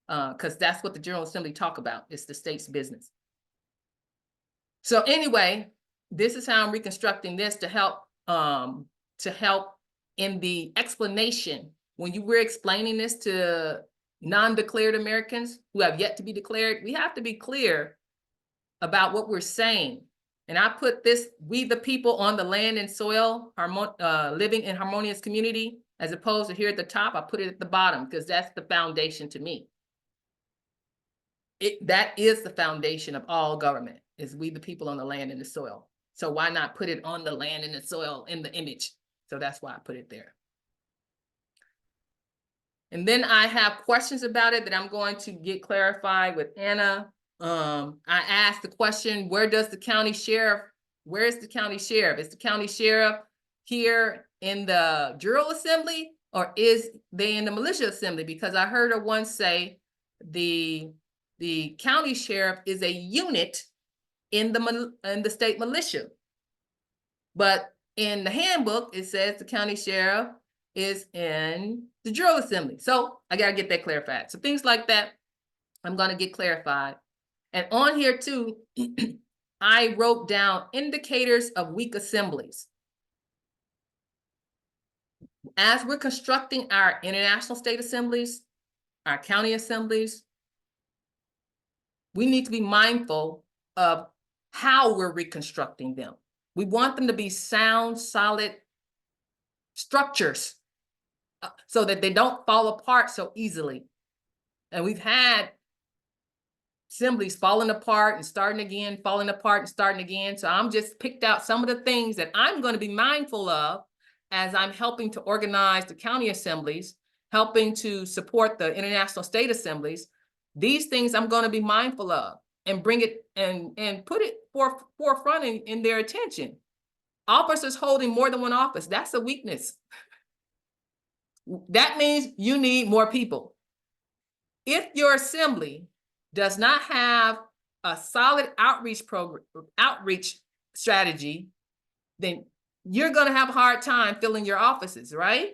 Because that's what the General Assembly talk about. It's the state's business. So anyway, this is how I'm reconstructing this to help in the explanation. When you were explaining this to non-declared Americans who have yet to be declared, we have to be clear about what we're saying. And I put this, we the people on the land and soil, living in harmonious community, as opposed to here at the top, I put it at the bottom because that's the foundation to me. That is the foundation of all government, is we the people on the land and the soil. So why not put it on the land and the soil in the image? So that's why I put it there. And then I have questions about it that I'm going to get clarified with Anna. I asked the question, where is the county sheriff? Is the county sheriff here in the General Assembly, or is they in the militia assembly? Because I heard her once say the county sheriff is a unit in the state militia. But in the handbook, it says the county sheriff is in the General Assembly. So I got to get that clarified. So things like that, I'm going to get clarified. And on here too, I wrote down indicators of weak assemblies. As we're constructing our international state assemblies, our county assemblies, we need to be mindful of how we're reconstructing them. We want them to be sound, solid structures so that they don't fall apart so easily. And we've had assemblies falling apart and starting again, falling apart and starting again. So I'm just picked out some of the things that I'm going to be mindful of as I'm helping to organize the county assemblies, helping to support the international state assemblies. These things I'm going to be mindful of and bring it and put it forefront in their attention. Officers holding more than one office, that's a weakness. That means you need more people. If your assembly does not have a solid outreach strategy, then you're going to have a hard time filling your offices, right?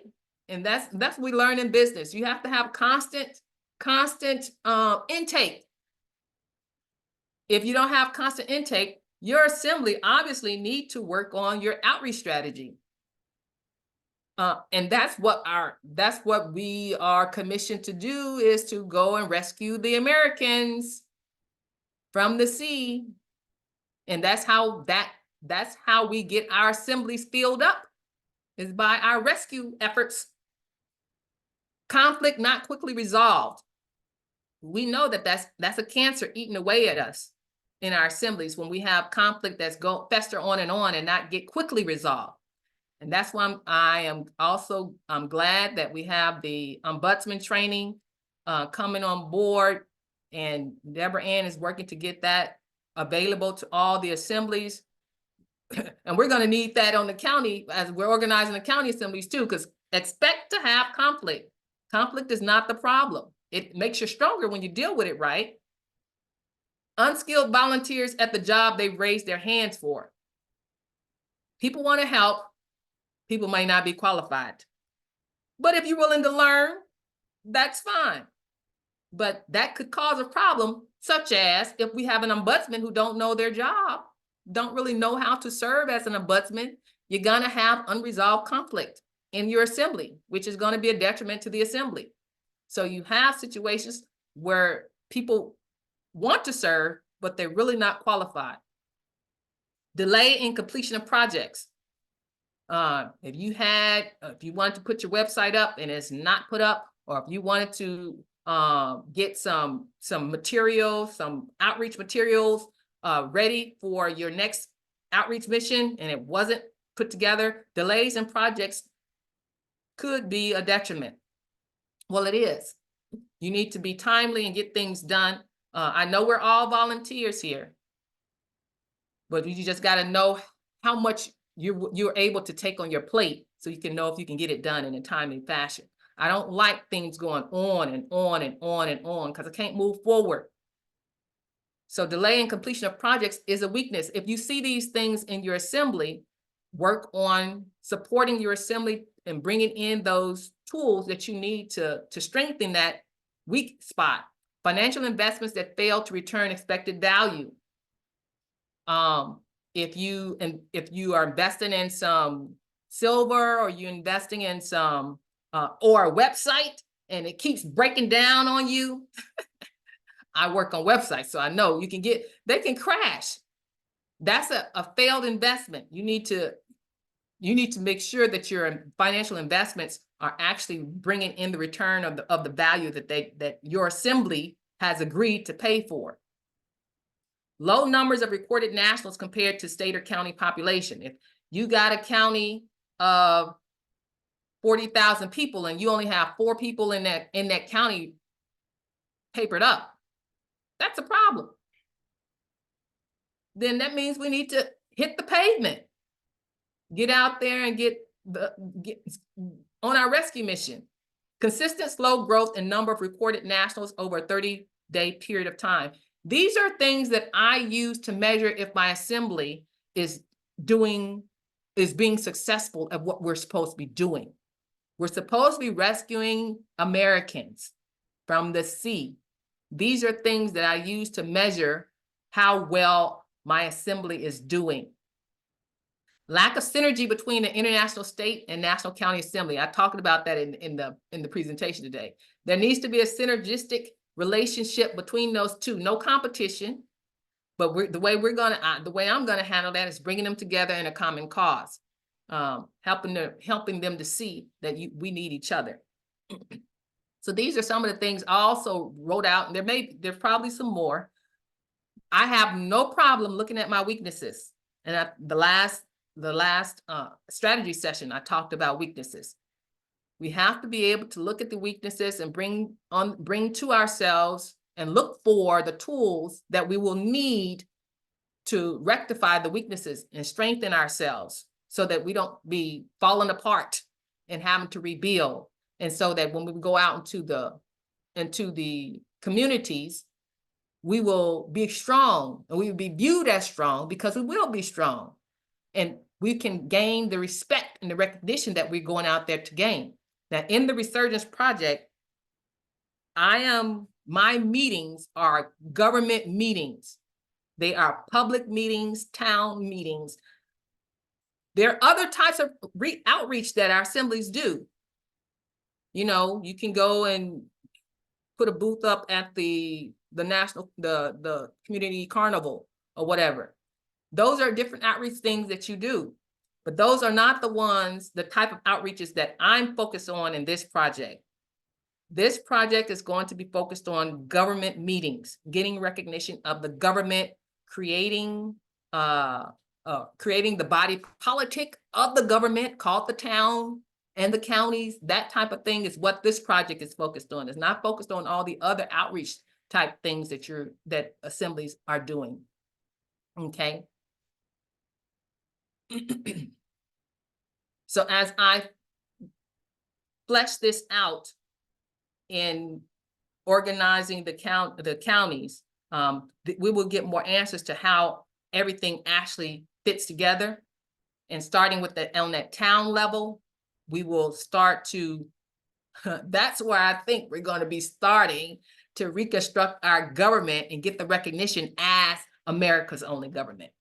And that's what we learn in business. You have to have constant intake. If you don't have constant intake, your assembly obviously need to work on your outreach strategy. And that's what we are commissioned to do, is to go and rescue the Americans from the sea. And that's how we get our assemblies filled up, is by our rescue efforts. Conflict not quickly resolved. We know that that's a cancer eating away at us in our assemblies when we have conflict that's fester on and not get quickly resolved. And that's why I'm glad that we have the ombudsman training coming on board, and Deborah Ann is working to get that available to all the assemblies. And we're going to need that on the county as we're organizing the county assemblies too, because expect to have conflict. Conflict is not the problem. It makes you stronger when you deal with it right. Unskilled volunteers at the job they've raised their hands for. People want to help. People may not be qualified. But if you're willing to learn, that's fine. But that could cause a problem, such as if we have an ombudsman who don't know their job, don't really know how to serve as an ombudsman, you're going to have unresolved conflict in your assembly, which is going to be a detriment to the assembly. So you have situations where people want to serve, but they're really not qualified. Delay in completion of projects. If you wanted to put your website up and it's not put up, or if you wanted to get some materials, some outreach materials ready for your next outreach mission and it wasn't put together, delays in projects could be a detriment. Well, it is. You need to be timely and get things done. I know we're all volunteers here, but you just got to know how much you're able to take on your plate so you can know if you can get it done in a timely fashion. I don't like things going on and on and on and on because I can't move forward. So delay in completion of projects is a weakness. If you see these things in your assembly, work on supporting your assembly and bringing in those tools that you need to strengthen that weak spot. Financial investments that fail to return expected value. If you are investing in some silver, or you're investing in some or a website and it keeps breaking down on you. I work on websites, so I know they can crash. That's a failed investment. You need to make sure that your financial investments are actually bringing in the return of the value that your assembly has agreed to pay for. Low numbers of recorded nationals compared to state or county population. If you got a county of 40,000 people and you only have 4 people in that county papered up, that's a problem. Then that means we need to hit the pavement, get out there and get on our rescue mission. Consistent slow growth in number of recorded nationals over a 30-day period of time. These are things that I use to measure if my assembly is being successful at what we're supposed to be doing. We're supposed to be rescuing Americans from the sea. These are things that I use to measure how well my assembly is doing. Lack of synergy between the international state and national county assembly. I talked about that in the presentation today. There needs to be a synergistic relationship between those two. No competition, But the way I'm gonna handle that is bringing them together in a common cause. Helping them to see that we need each other. So these are some of the things I also wrote out, and there's probably some more. I have no problem looking at my weaknesses. And at the last strategy session, I talked about weaknesses. We have to be able to look at the weaknesses and bring to ourselves and look for the tools that we will need to rectify the weaknesses and strengthen ourselves so that we don't be falling apart and having to rebuild. And so that when we go out into the communities, we will be strong, and we will be viewed as strong because we will be strong. And we can gain the respect and the recognition that we're going out there to gain. Now, in the Resurgence Project, my meetings are government meetings. They are public meetings, town meetings. There are other types of outreach that our assemblies do. You know, you can go and put a booth up at the community carnival or whatever. Those are different outreach things that you do, but those are not the type of outreaches that I'm focused on in this project. This project is going to be focused on government meetings, getting recognition of the government, creating the body politic of the government called the town and the counties. That type of thing is what this project is focused on. It's not focused on all the other outreach type things that assemblies are doing. Okay. So as I flesh this out in organizing the counties, we will get more answers to how everything actually fits together. And starting with on that town level, we will start to, that's where I think we're going to be starting to reconstruct our government and get the recognition as America's only government.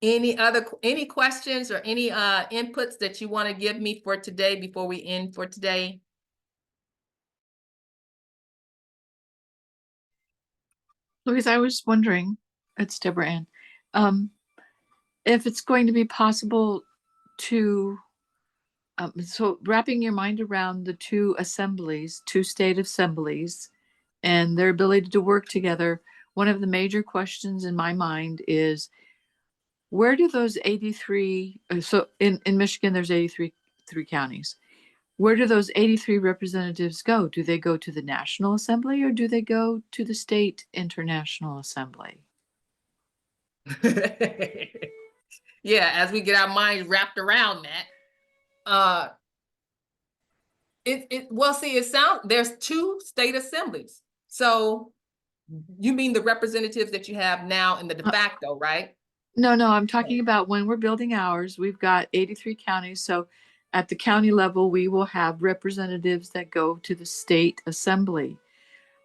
Any questions or any inputs that you want to give me for today before we end for today? Louise, I was wondering, it's Deborah Ann, if it's going to be possible to, so wrapping your mind around the two state assemblies and their ability to work together, one of the major questions in my mind is, where do those 83, so in Michigan, there's 83 counties. Where do those 83 representatives go? Do they go to the National Assembly or do they go to the State International Assembly? Yeah, as we get our minds wrapped around that, there's two state assemblies. So you mean the representatives that you have now in the de facto, right? No, I'm talking about when we're building ours, we've got 83 counties. So at the county level, we will have representatives that go to the state assembly.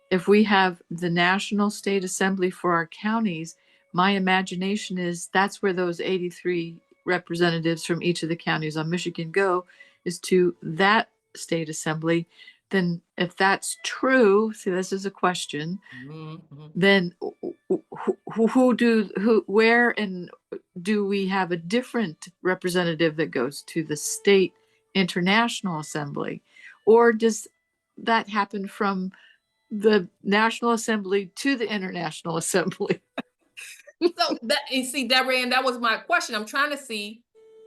If we have the national state assembly for our counties, my imagination is that's where those 83 representatives from each of the counties on Michigan go, is to that state assembly. Then if that's true, see, this is a question, then where and do we have a different representative that goes to the state international assembly? Or does that happen from the National Assembly to the International Assembly? So you see, Deborah, and that was my question. I'm trying to see,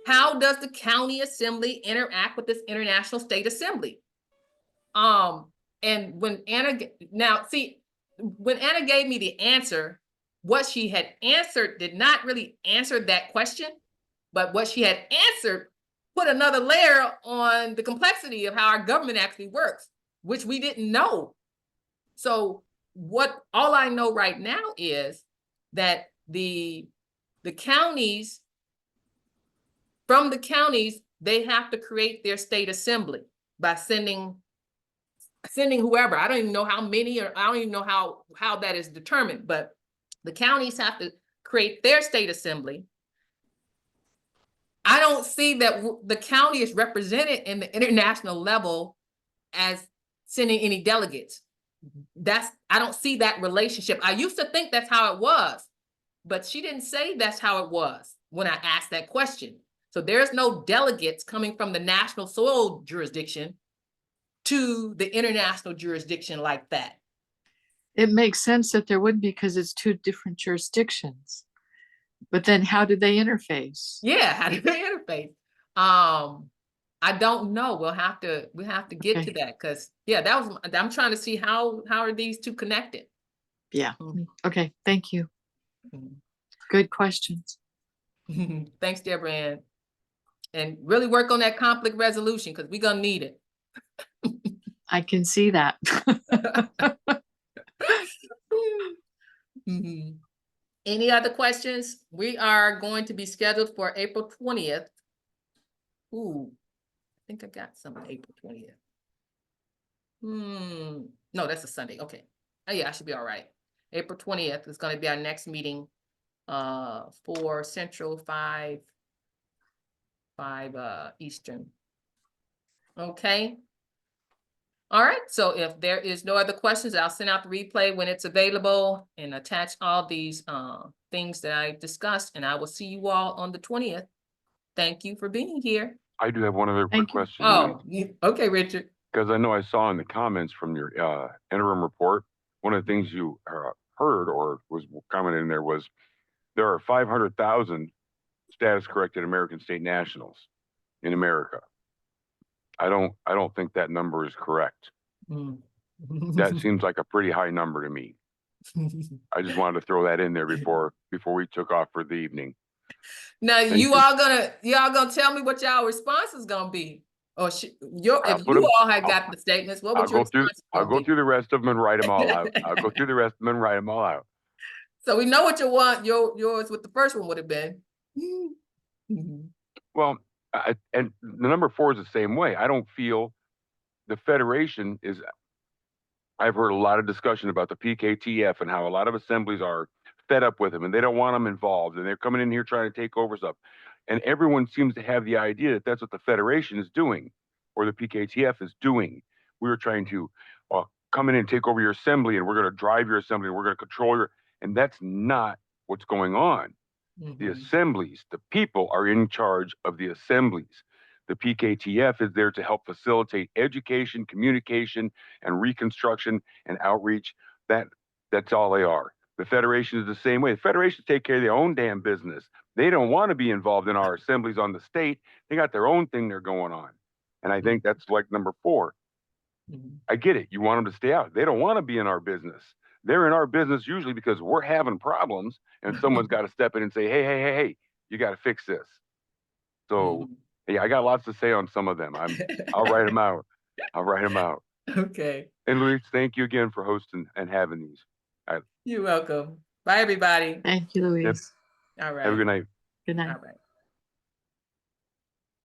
how does the county assembly interact with this international state assembly? And when Anna gave me the answer, what she had answered did not really answer that question, but what she had answered put another layer on the complexity of how our government actually works, which we didn't know. So all I know right now is that the counties, from the counties, they have to create their state assembly by sending whoever. I don't even know how many, or I don't even know how that is determined, but the counties have to create their state assembly. I don't see that the county is represented in the international level as sending any delegates. I don't see that relationship. I used to think that's how it was, but she didn't say that's how it was when I asked that question. So there's no delegates coming from the national soil jurisdiction to the international jurisdiction like that. It makes sense that there would be because it's two different jurisdictions. But then how do they interface? Yeah, how do they interface? I don't know. We have to get to Okay. that because I'm trying to see how are these two connected. Yeah. Mm. Okay. Thank you. Mhm. Good questions. Thanks, Deborah, and really work on that conflict resolution because we're gonna need it. I can see that. Mhm. Any other questions? We are going to be scheduled for April 20th. Ooh, I think I got some April 20th. No, that's a Sunday. Okay. Oh yeah, I should be all right. April 20th is gonna be our next meeting, for Central, 5 Eastern. Okay. All right, so if there is no other questions, I'll send out the replay when it's available and attach all these things that I discussed, and I will see you all on the 20th. Thank you for being here. I do have one other quick Thank you. question. Oh, okay, Richard. Because I know I saw in the comments from your interim report, one of the things you heard or was commented in there was there are 500,000 status corrected American state nationals in America. I don't think that number is correct. That seems like a pretty high number to me. I just wanted to throw that in there before we took off for the evening. Now Thank you you. all gonna tell me what y'all response is gonna be, or if put you 'em- all had got the statements, what would your response I'll gonna go be? through the rest of them and write them all out. I'll go through the rest of them and write them all out. So we know what yours with the first one would have been. Mhm. Well, and the number 4 is the same way. I don't feel the Federation is. I've heard a lot of discussion about the PKTF and how a lot of assemblies are fed up with them and they don't want them involved and they're coming in here trying to take over stuff. And everyone seems to have the idea that that's what the Federation is doing or the PKTF is doing. We're trying to come in and take over your assembly and we're going to drive your assembly and we're going to control your, and that's not what's going on. The assemblies, the people are in charge of the assemblies. The PKTF is there to help facilitate education, communication, and reconstruction and outreach. That's all they are. The Federation is the same way. The Federations take care of their own damn business. They don't want to be involved in our assemblies on the state. They got their own thing they're going on. And I think that's like number 4. I get it. You want them to stay out. They don't want to be in our business. They're in our business usually because we're having problems and someone's got to step in and say, hey, you got to fix this. So yeah, I got lots to say on some of them. I'll write them out. I'll write them out. Okay. And Louise, thank you again for hosting and having these. You're welcome. Bye, everybody. Thank you, Louise. All right. Have a good night. Good night. All right.